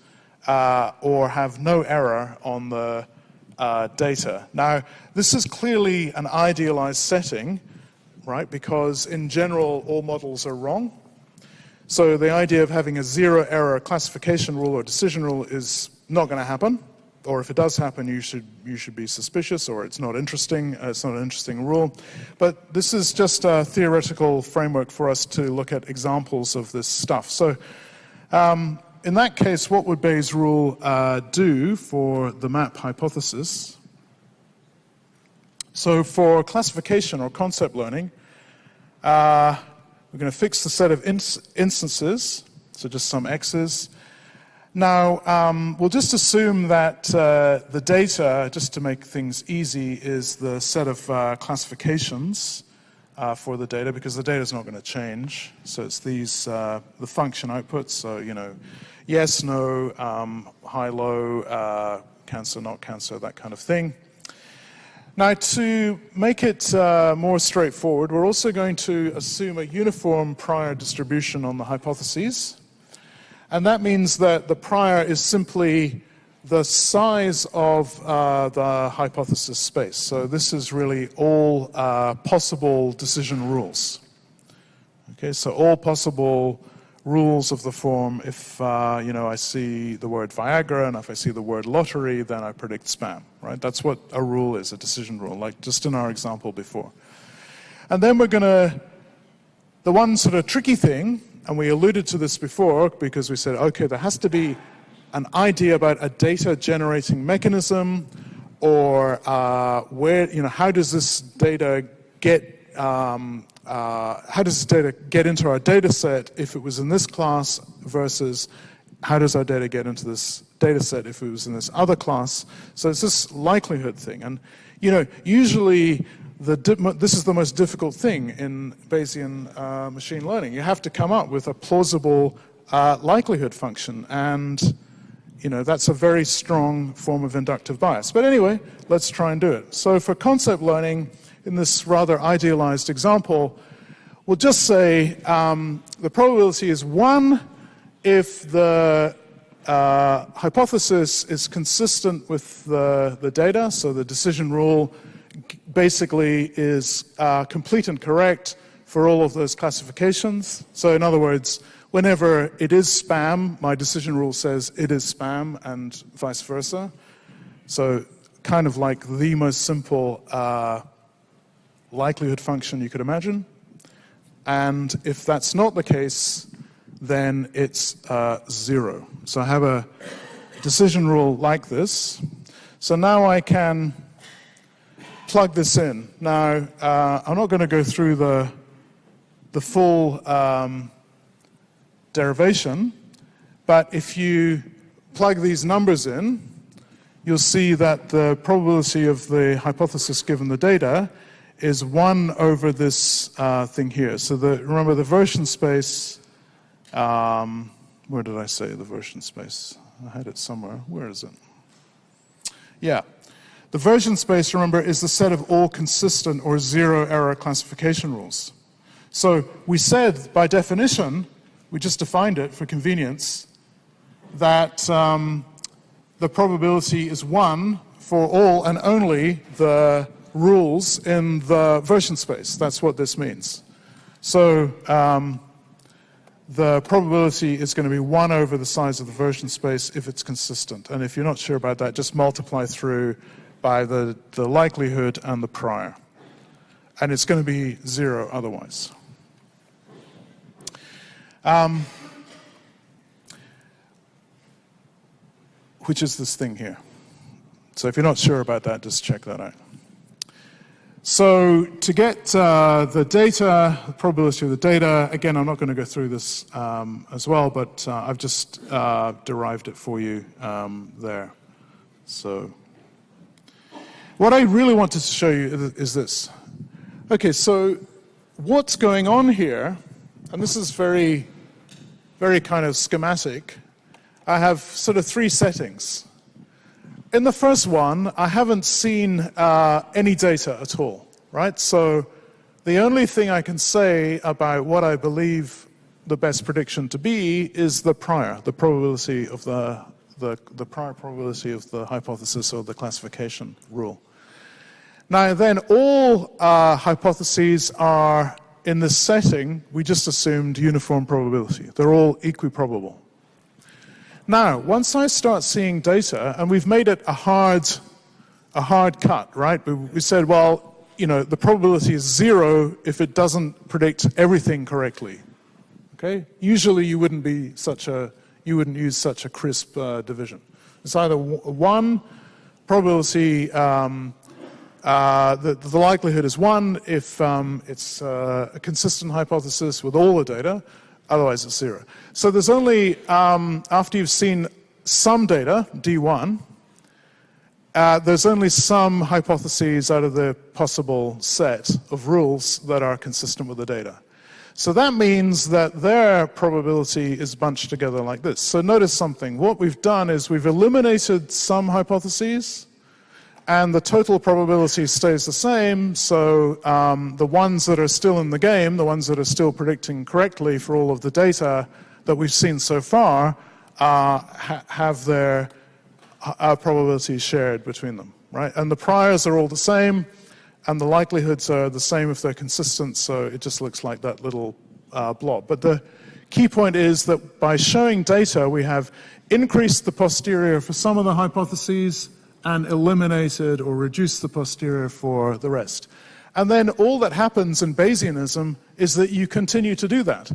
or have no error on the data. Now, this is clearly an idealized setting, right? Because in general, all models are wrong. So the idea of having a zero error classification rule or decision rule is not going to happen. Or if it does happen, you should be suspicious, or it's not interesting. It's not an interesting rule. But this is just a theoretical framework for us to look at examples of this stuff. So in that case, what would Bayes' rule do for the map hypothesis? So for classification or concept learning, we're going to fix the set of instances, so just some x's. Now, we'll just assume that the data, just to make things easy, is the set of classifications for the data, because the data is not going to change. So it's these, the function outputs, so, you know, yes, no, high, low, cancer, not cancer, that kind of thing. Now, to make it more straightforward, we're also going to assume a uniform prior distribution on the hypotheses. And that means that the prior is simply the size of the hypothesis space. So this is really all possible decision rules. Okay, so all possible rules of the form, if I see the word Viagra and if I see the word lottery, then I predict spam, right? That's what a rule is, a decision rule, like just in our example before. And then we're going to, the one sort of tricky thing, and we alluded to this before because we said, okay, there has to be an idea about a data generating mechanism, or where, how does this data get how does this data get into our data set if it was in this class versus how does our data get into this data set if it was in this other class? So it's this likelihood thing. And usually this is the most difficult thing in Bayesian machine learning. You have to come up with a plausible likelihood function, and that's a very strong form of inductive bias. But anyway, let's try and do it. So for concept learning, in this rather idealized example, we'll just say the probability is 1 if the hypothesis is consistent with the data, so the decision rule basically is complete and correct for all of those classifications. So in other words, whenever it is spam, my decision rule says it is spam, and vice versa. So kind of like the most simple likelihood function you could imagine. And if that's not the case, then it's 0. So I have a decision rule like this. So now I can plug this in. Now, I'm not going to go through the full derivation, but if you plug these numbers in, you'll see that the probability of the hypothesis given the data is 1 over this thing here. So remember the version space, where did I say the version space? I had it somewhere. Where is it? Yeah. The version space, remember, is the set of all consistent or zero error classification rules. So we said, by definition, we just defined it for convenience, that the probability is 1 for all and only the rules in the version space. That's what this means. So the probability is going to be 1 over the size of the version space if it's consistent. And if you're not sure about that, just multiply through by the likelihood and the prior. And it's going to be 0 otherwise. Which is this thing here. So if you're not sure about that, just check that out. So to get the data, the probability of the data, again, I'm not going to go through this as well, but I've just derived it for you there. So what I really wanted to show you is this. Okay, so what's going on here, and this is very, very kind of schematic. I have sort of 3 settings. In the first one, I haven't seen any data at all, right? So the only thing I can say about what I believe the best prediction to be is the prior, the probability of the prior probability of the hypothesis or the classification rule. Now then, all hypotheses are, in this setting, we just assumed uniform probability. They're all equiprobable. Now, once I start seeing data, and we've made it a hard cut, right? We said, well, the probability is 0 if it doesn't predict everything correctly. Okay? Usually you wouldn't use such a crisp division. It's either 1 probability, the likelihood is 1 if it's a consistent hypothesis with all the data. Otherwise, it's 0. So there's only, after you've seen some data, D1, there's only some hypotheses out of the possible set of rules that are consistent with the data. So that means that their probability is bunched together like this. So notice something. What we've done is we've eliminated some hypotheses, and the total probability stays the same, so the ones that are still in the game, the ones that are still predicting correctly for all of the data that we've seen so far, have their probabilities shared between them, right? And the priors are all the same, and the likelihoods are the same if they're consistent, so it just looks like that little blob. But the key point is that by showing data, we have increased the posterior for some of the hypotheses and eliminated or reduced the posterior for the rest. And then all that happens in Bayesianism is that you continue to do that.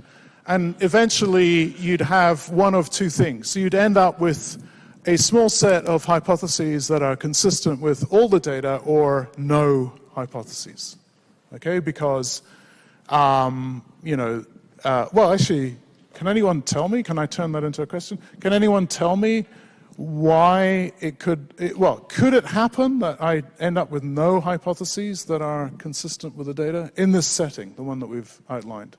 And eventually you'd have one of two things. So you'd end up with a small set of hypotheses that are consistent with all the data or no hypotheses. Okay, because, well, actually, can anyone tell me? Can I turn that into a question? Can anyone tell me why it could it happen that I end up with no hypotheses that are consistent with the data in this setting, the one that we've outlined?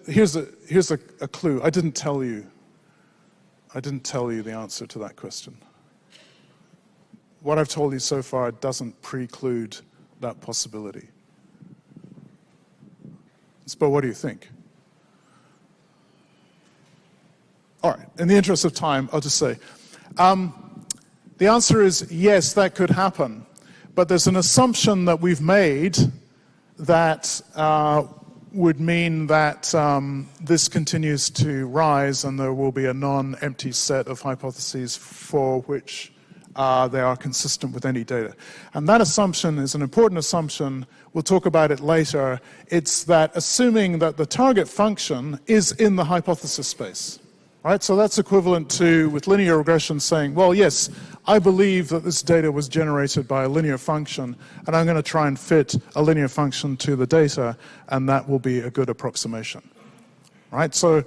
Here's a clue. I didn't tell you the answer to that question. What I've told you so far doesn't preclude that possibility. But what do you think? All right, in the interest of time, I'll just say, the answer is yes, that could happen. But there's an assumption that we've made that would mean that this continues to rise and there will be a non-empty set of hypotheses for which they are consistent with any data. And that assumption is an important assumption. We'll talk about it later. It's that assuming that the target function is in the hypothesis space. Right? So that's equivalent to, with linear regression, saying, well, yes, I believe that this data was generated by a linear function, and I'm going to try and fit a linear function to the data, and that will be a good approximation. Right? So,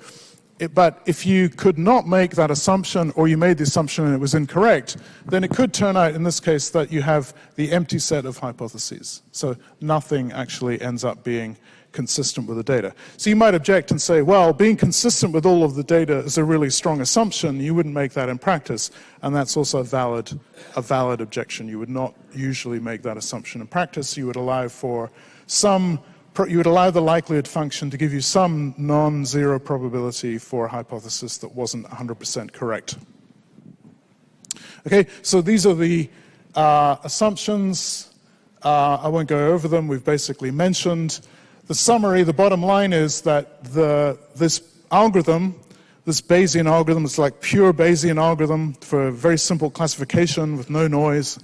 but if you could not make that assumption, or you made the assumption and it was incorrect, then it could turn out, in this case, that you have the empty set of hypotheses. So nothing actually ends up being consistent with the data. So you might object and say, well, being consistent with all of the data is a really strong assumption. You wouldn't make that in practice, and that's also a valid objection. You would not usually make that assumption in practice. You would allow for you would allow the likelihood function to give you some non-zero probability for a hypothesis that wasn't 100% correct. Okay, so these are the assumptions. I won't go over them. We've basically mentioned. The summary, the bottom line is that this algorithm, this Bayesian algorithm, it's like pure Bayesian algorithm for a very simple classification with no noise,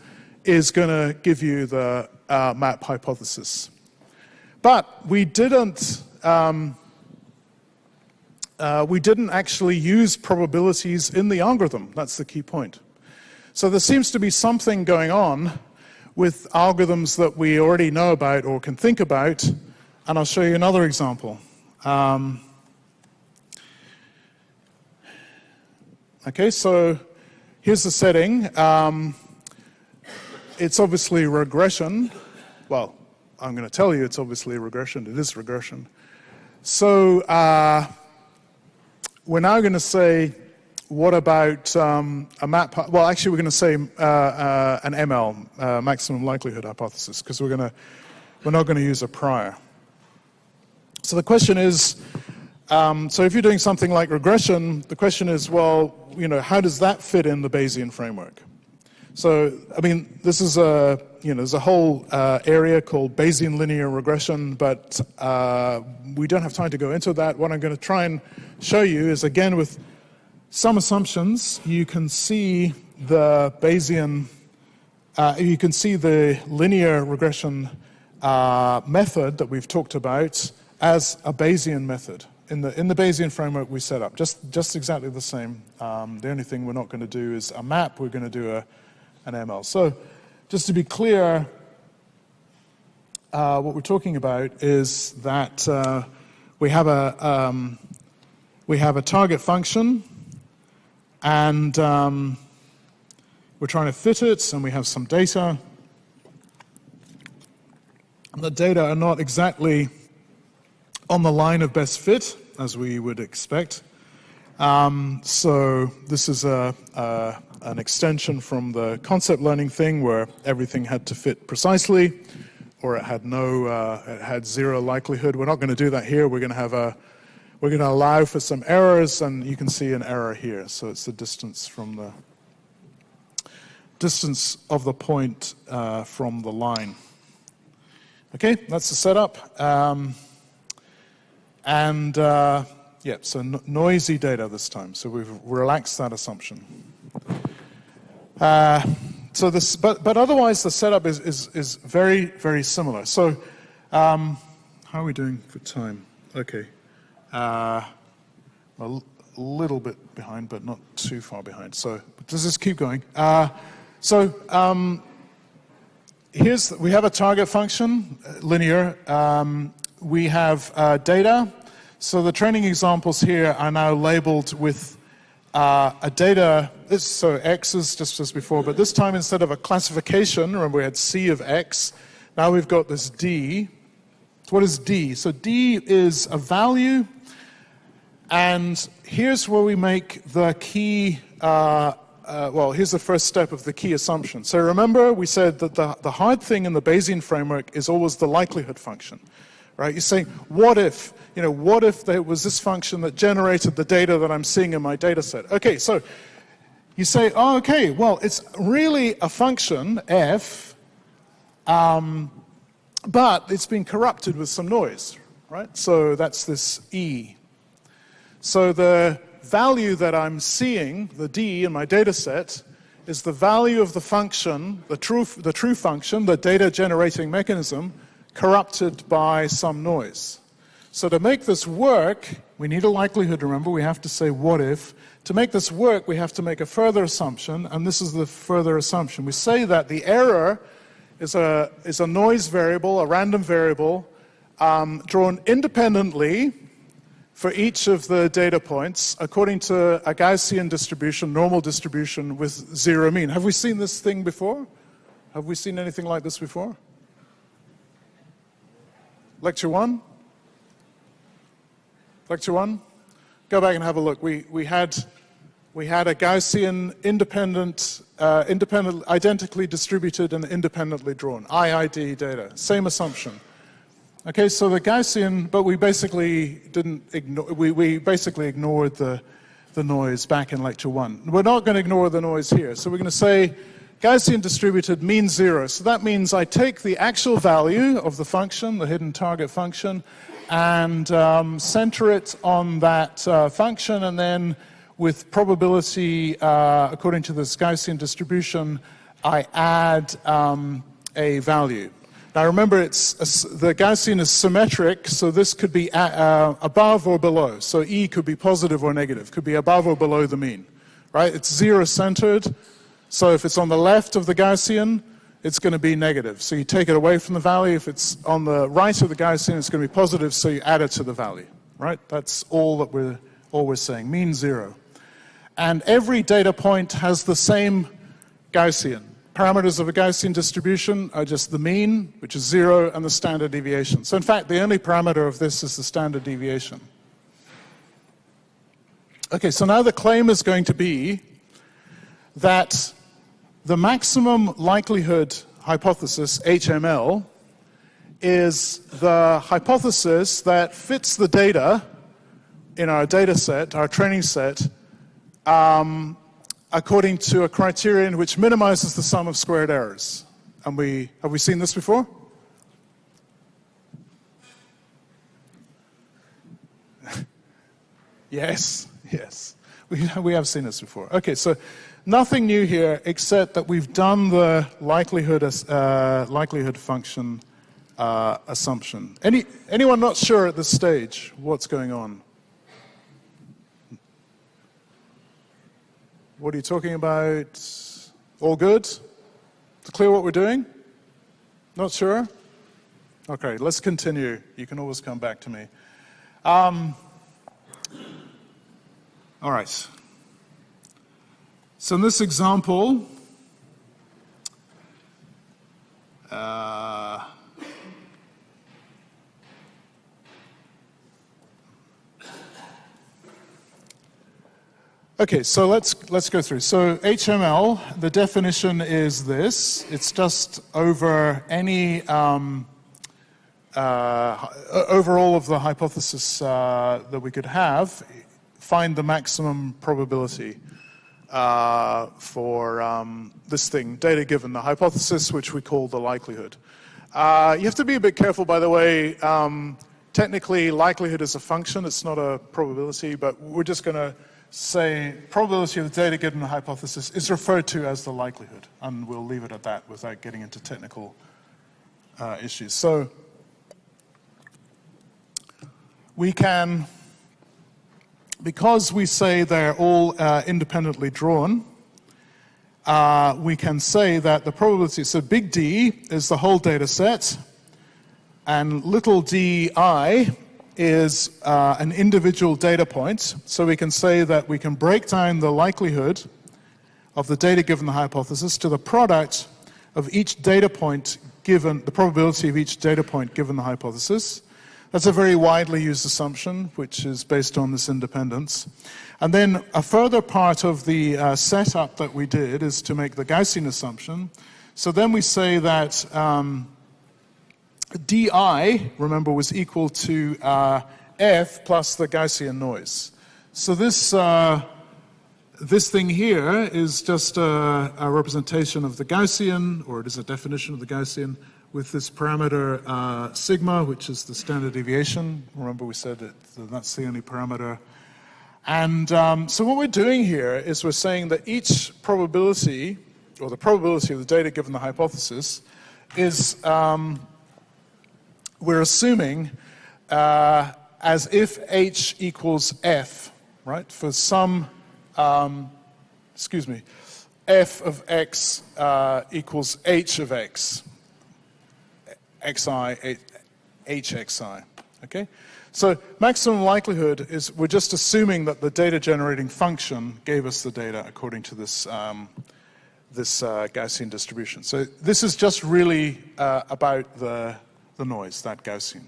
is going to give you the map hypothesis. But we didn't actually use probabilities in the algorithm. That's the key point. So there seems to be something going on with algorithms that we already know about or can think about. And I'll show you another example. Okay, so here's the setting. It's obviously regression. Well, I'm going to tell you it's obviously regression. It is regression. So we're now going to say, what about a map? Well, actually, we're going to say an ML, maximum likelihood hypothesis, because we're not going to use a prior. So the question is, so if you're doing something like regression, the question is, well, how does that fit in the Bayesian framework? So, I mean, this is there's a whole area called Bayesian linear regression, but we don't have time to go into that. What I'm going to try and show you is, again, with some assumptions, you can see the Bayesian, you can see the linear regression method that we've talked about as a Bayesian method. In the Bayesian framework we set up, just exactly the same. The only thing we're not going to do is a map, we're going to do an ML. So just to be clear, what we're talking about is that we have a target function, and we're trying to fit it, and we have some data. And the data are not exactly on the line of best fit, as we would expect. So this is an extension from the concept learning thing where everything had to fit precisely, or it had it had zero likelihood. We're not going to do that here. We're going to allow for some errors, and you can see an error here. So it's the distance from the distance of the point from the line. Okay, that's the setup. Yeah, so noisy data this time. So we've relaxed that assumption. But otherwise the setup is very, very similar. So how are we doing for time? Okay. A little bit behind, but not too far behind. So does this keep going? We have a target function, linear. We have data. So the training examples here are now labeled with a data. So X is just as before, but this time instead of a classification, remember we had C of X, now we've got this D. So what is D? So D is a value, and here's where we make the key. Here's the first step of the key assumption. So remember, we said that the hard thing in the Bayesian framework is always the likelihood function, right? You're saying, what if there was this function that generated the data that I'm seeing in my data set? Okay, so you say, oh, okay, well, it's really a function, f, but it's been corrupted with some noise, right? So that's this E. So the value that I'm seeing, the D in my data set, is the value of the function, the true function, the data generating mechanism, corrupted by some noise. So to make this work, we need a likelihood, remember, we have to say what if. To make this work, we have to make a further assumption, and this is the further assumption. We say that the error is a noise variable, a random variable, drawn independently for each of the data points according to a Gaussian distribution, normal distribution with zero mean. Have we seen this thing before? Have we seen anything like this before? Lecture 1? Lecture 1? Go back and have a look. We had a Gaussian independent, identically distributed and independently drawn, IID data, same assumption. Okay, so the Gaussian, but we basically didn't ignore, we basically ignored the noise back in lecture 1. We're not going to ignore the noise here. So we're going to say Gaussian distributed means 0. So that means I take the actual value of the function, the hidden target function, and center it on that function, and then with probability, according to this Gaussian distribution, I add a value. Now remember, the Gaussian is symmetric, so this could be above or below. So E could be positive or negative, could be above or below the mean, right? It's zero-centered, so if it's on the left of the Gaussian, it's going to be negative. So you take it away from the value. If it's on the right of the Gaussian, it's going to be positive, so you add it to the value, right? That's all that we're saying, mean 0. And every data point has the same Gaussian. Parameters of a Gaussian distribution are just the mean, which is 0, and the standard deviation. So in fact, the only parameter of this is the standard deviation. Okay, so now the claim is going to be that the maximum likelihood hypothesis, HML, is the hypothesis that fits the data in our data set, our training set, according to a criterion which minimizes the sum of squared errors. And have we seen this before? Yes. We have seen this before. Okay, so nothing new here except that we've done the likelihood function assumption. Anyone not sure at this stage what's going on? What are you talking about? All good? It's clear what we're doing? Not sure? Okay, let's continue. You can always come back to me. All right. So in this example, okay, so let's go through. So HML, the definition is this. It's just over any over all of the hypothesis that we could have, find the maximum probability for this thing, data given, the hypothesis, which we call the likelihood. You have to be a bit careful, by the way. Technically, likelihood is a function. It's not a probability, but we're just going to say probability of the data given the hypothesis is referred to as the likelihood, and we'll leave it at that without getting into technical issues. So we can, because we say they're all independently drawn, we can say that the probability, so big D is the whole data set, and little di is an individual data point. So we can say that we can break down the likelihood of the data given the hypothesis to the product of each data point given, the probability of each data point given the hypothesis. That's a very widely used assumption, which is based on this independence. And then a further part of the setup that we did is to make the Gaussian assumption. So then we say that di, remember, was equal to f plus the Gaussian noise. So this thing here is just a representation of the Gaussian, or it is a definition of the Gaussian, with this parameter sigma, which is the standard deviation. Remember, we said that's the only parameter. And so what we're doing here is we're saying that each probability, or the probability of the data given the hypothesis, is we're assuming as if h equals f, right? For some, f of x equals h of x, xi, hxi, okay? So maximum likelihood is we're just assuming that the data generating function gave us the data according to this, this Gaussian distribution. So this is just really about the noise, that Gaussian.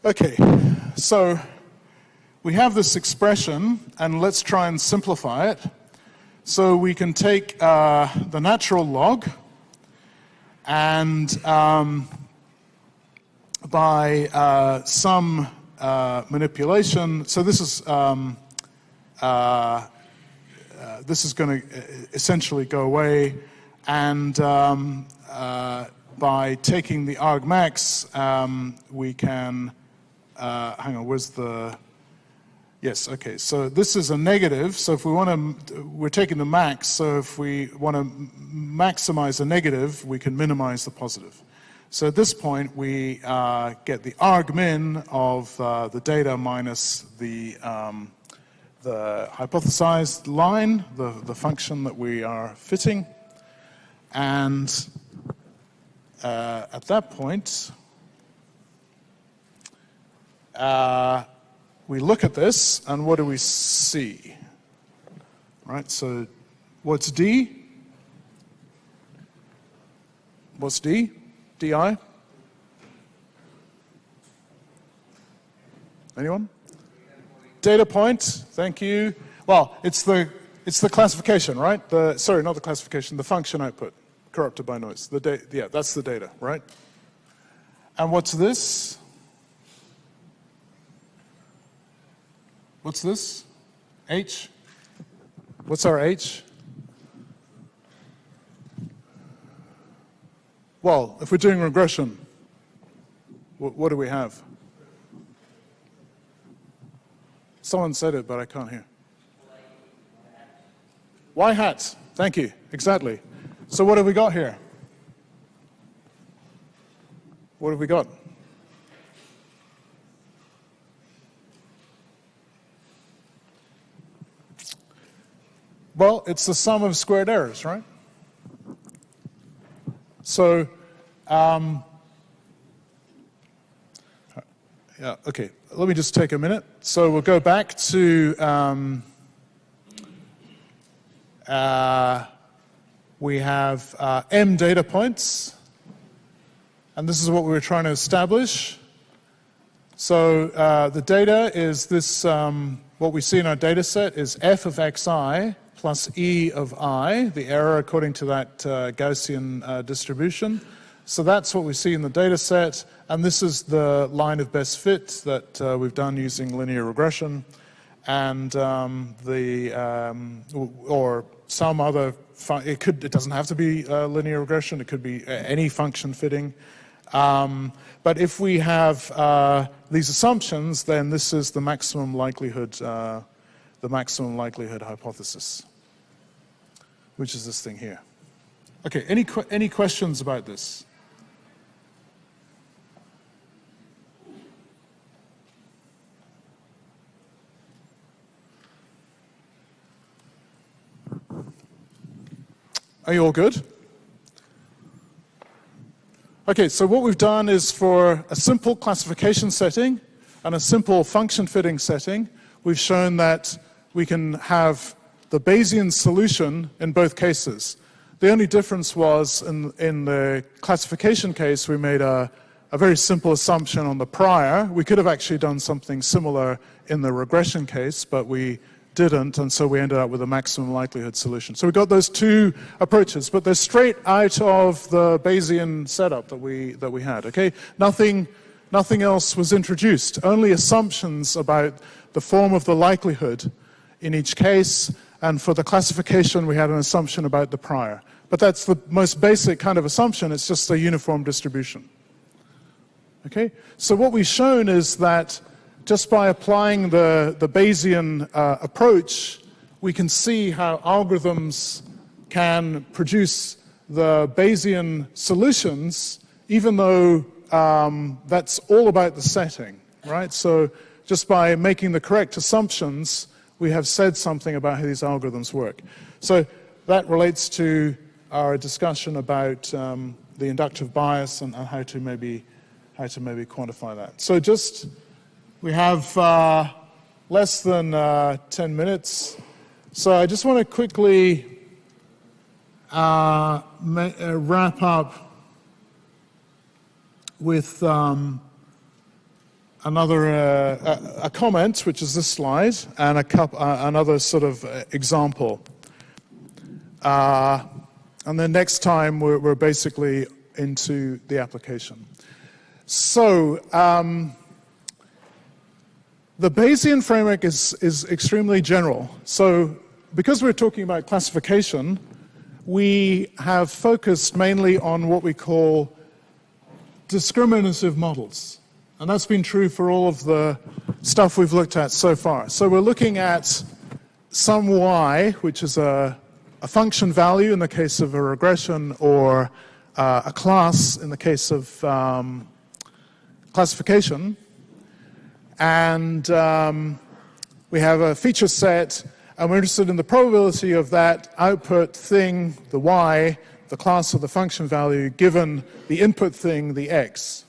Okay, so we have this expression, and let's try and simplify it. So we can take the natural log, and by some manipulation, so this is going to essentially go away, and by taking the argmax, we can, hang on, where's the, yes, okay, so this is a negative, so if we want to, we're taking the max, so if we want to maximize the negative, we can minimize the positive. So at this point, we get the argmin of the data minus the hypothesized line, the function that we are fitting, and at that point, we look at this, and what do we see? Right, so what's D? What's D? DI? Anyone? Data point, thank you. Well, it's the classification, right? Sorry, not the classification, the function output. Corrupted by noise. Yeah, that's the data, right? And what's this? What's this? H? What's our H? Well, if we're doing regression, what do we have? Someone said it, but I can't hear. Y hat. Thank you. Exactly. So what have we got here? What have we got? Well, it's the sum of squared errors, right? So, yeah, okay, let me just take a minute. So we'll go back to, we have m data points, and this is what we were trying to establish. So the data is this, what we see in our data set is f of xi plus e of I, the error according to that Gaussian distribution. So that's what we see in the data set, and this is the line of best fit that we've done using linear regression, and or some other, it doesn't have to be linear regression, it could be any function fitting. But if we have these assumptions, then this is the maximum likelihood hypothesis, which is this thing here. Okay, any questions about this? Are you all good? Okay, so what we've done is for a simple classification setting and a simple function fitting setting, we've shown that we can have the Bayesian solution in both cases. The only difference was in the classification case, we made a very simple assumption on the prior. We could have actually done something similar in the regression case, but we didn't, and so we ended up with a maximum likelihood solution. So we got those two approaches, but they're straight out of the Bayesian setup that we had. Okay, nothing else was introduced. Only assumptions about the form of the likelihood in each case, and for the classification, we had an assumption about the prior. But that's the most basic kind of assumption. It's just a uniform distribution. Okay, so what we've shown is that just by applying the Bayesian approach, we can see how algorithms can produce the Bayesian solutions, even though that's all about the setting, right? So just by making the correct assumptions, we have said something about how these algorithms work. So that relates to our discussion about the inductive bias and how to maybe quantify that. So just we have less than 10 minutes. So I just want to quickly wrap up with a comment, which is this slide, and another sort of example. And then next time, we're basically into the application. So the Bayesian framework is extremely general. So because we're talking about classification, we have focused mainly on what we call discriminative models. And that's been true for all of the stuff we've looked at so far. So we're looking at some y, which is a function value in the case of a regression, or a class in the case of classification. And we have a feature set, and we're interested in the probability of that output thing, the y, the class of the function value, given the input thing, the x.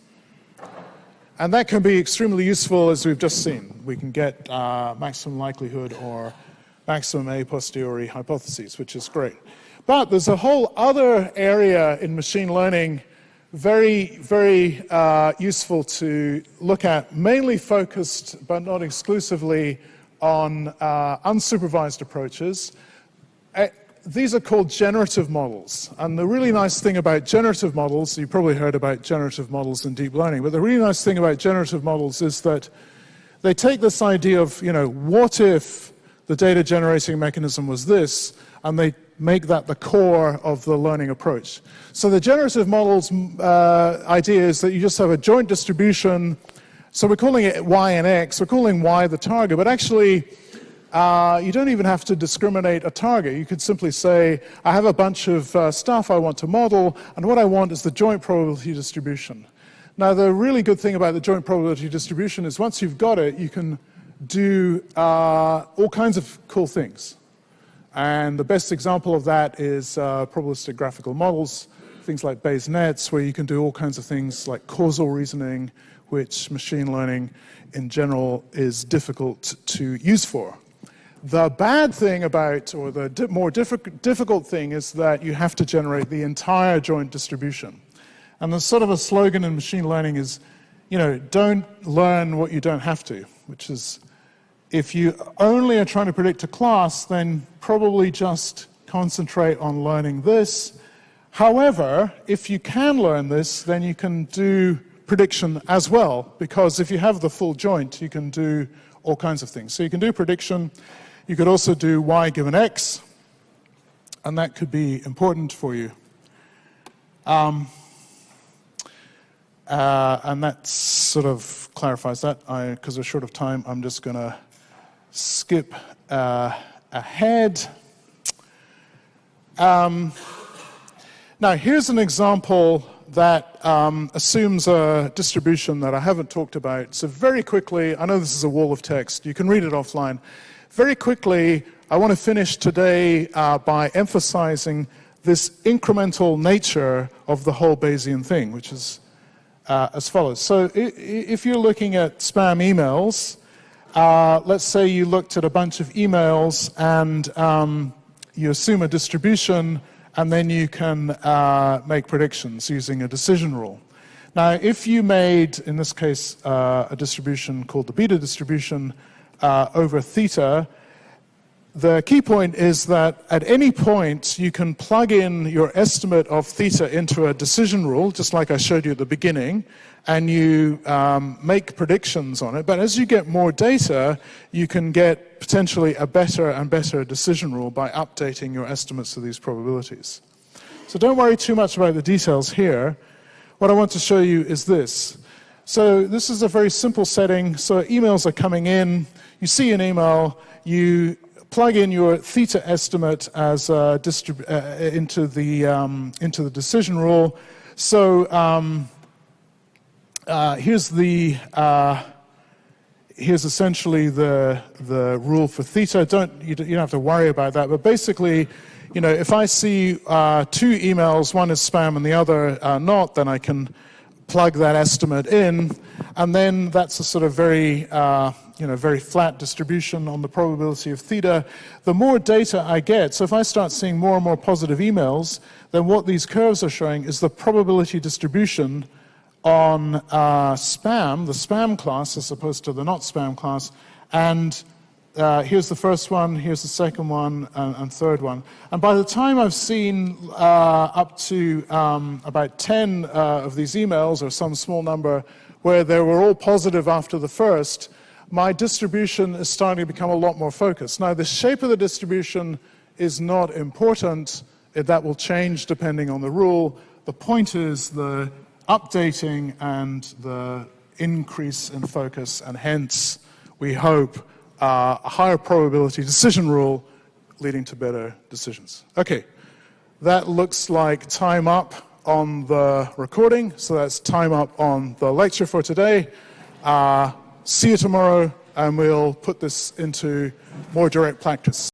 And that can be extremely useful, as we've just seen. We can get maximum likelihood or maximum a posteriori hypotheses, which is great. But there's a whole other area in machine learning very, very useful to look at, mainly focused, but not exclusively, on unsupervised approaches. These are called generative models. And the really nice thing about generative models, you probably heard about generative models in deep learning, but the really nice thing about generative models is that they take this idea of, what if the data generating mechanism was this, and they make that the core of the learning approach. So the generative models idea is that you just have a joint distribution. So we're calling it y and x. We're calling y the target, but actually you don't even have to discriminate a target. You could simply say, I have a bunch of stuff I want to model, and what I want is the joint probability distribution. Now, the really good thing about the joint probability distribution is once you've got it, you can do all kinds of cool things. And the best example of that is probabilistic graphical models, things like Bayes nets, where you can do all kinds of things like causal reasoning, which machine learning in general is difficult to use for. The bad thing about, or the more difficult thing, is that you have to generate the entire joint distribution. And there's sort of a slogan in machine learning is, don't learn what you don't have to, which is, if you only are trying to predict a class, then probably just concentrate on learning this. However, if you can learn this, then you can do prediction as well, because if you have the full joint, you can do all kinds of things. So you can do prediction. You could also do y given x. and that could be important for you. And that sort of clarifies that. Because we're short of time, I'm just going to skip ahead. Now, here's an example that assumes a distribution that I haven't talked about. So very quickly, I know this is a wall of text. You can read it offline. Very quickly, I want to finish today by emphasizing this incremental nature of the whole Bayesian thing, which is as follows. So if you're looking at spam emails, let's say you looked at a bunch of emails and you assume a distribution, and then you can make predictions using a decision rule. Now, if you made, in this case, a distribution called the beta distribution over theta, the key point is that at any point you can plug in your estimate of theta into a decision rule, just like I showed you at the beginning, and you make predictions on it. But as you get more data, you can get potentially a better and better decision rule by updating your estimates of these probabilities. So don't worry too much about the details here. What I want to show you is this. So this is a very simple setting. So emails are coming in. You see an email. You plug in your theta estimate as into the decision rule. So here's essentially the rule for theta. You don't have to worry about that. But basically, you know, if I see two emails, one is spam and the other not, then I can plug that estimate in, and then that's a sort of very very flat distribution on the probability of theta. The more data I get, so if I start seeing more and more positive emails, then what these curves are showing is the probability distribution on spam, the spam class, as opposed to the not spam class. And here's the first one, here's the second one, and third one. And by the time I've seen up to about 10 of these emails, or some small number, where they were all positive after the first, my distribution is starting to become a lot more focused. Now, the shape of the distribution is not important. That will change depending on the rule. The point is the updating and the increase in focus, and hence, we hope, a higher probability decision rule leading to better decisions. Okay, that looks like time up on the recording, so that's time up on the lecture for today. See you tomorrow, and we'll put this into more direct practice.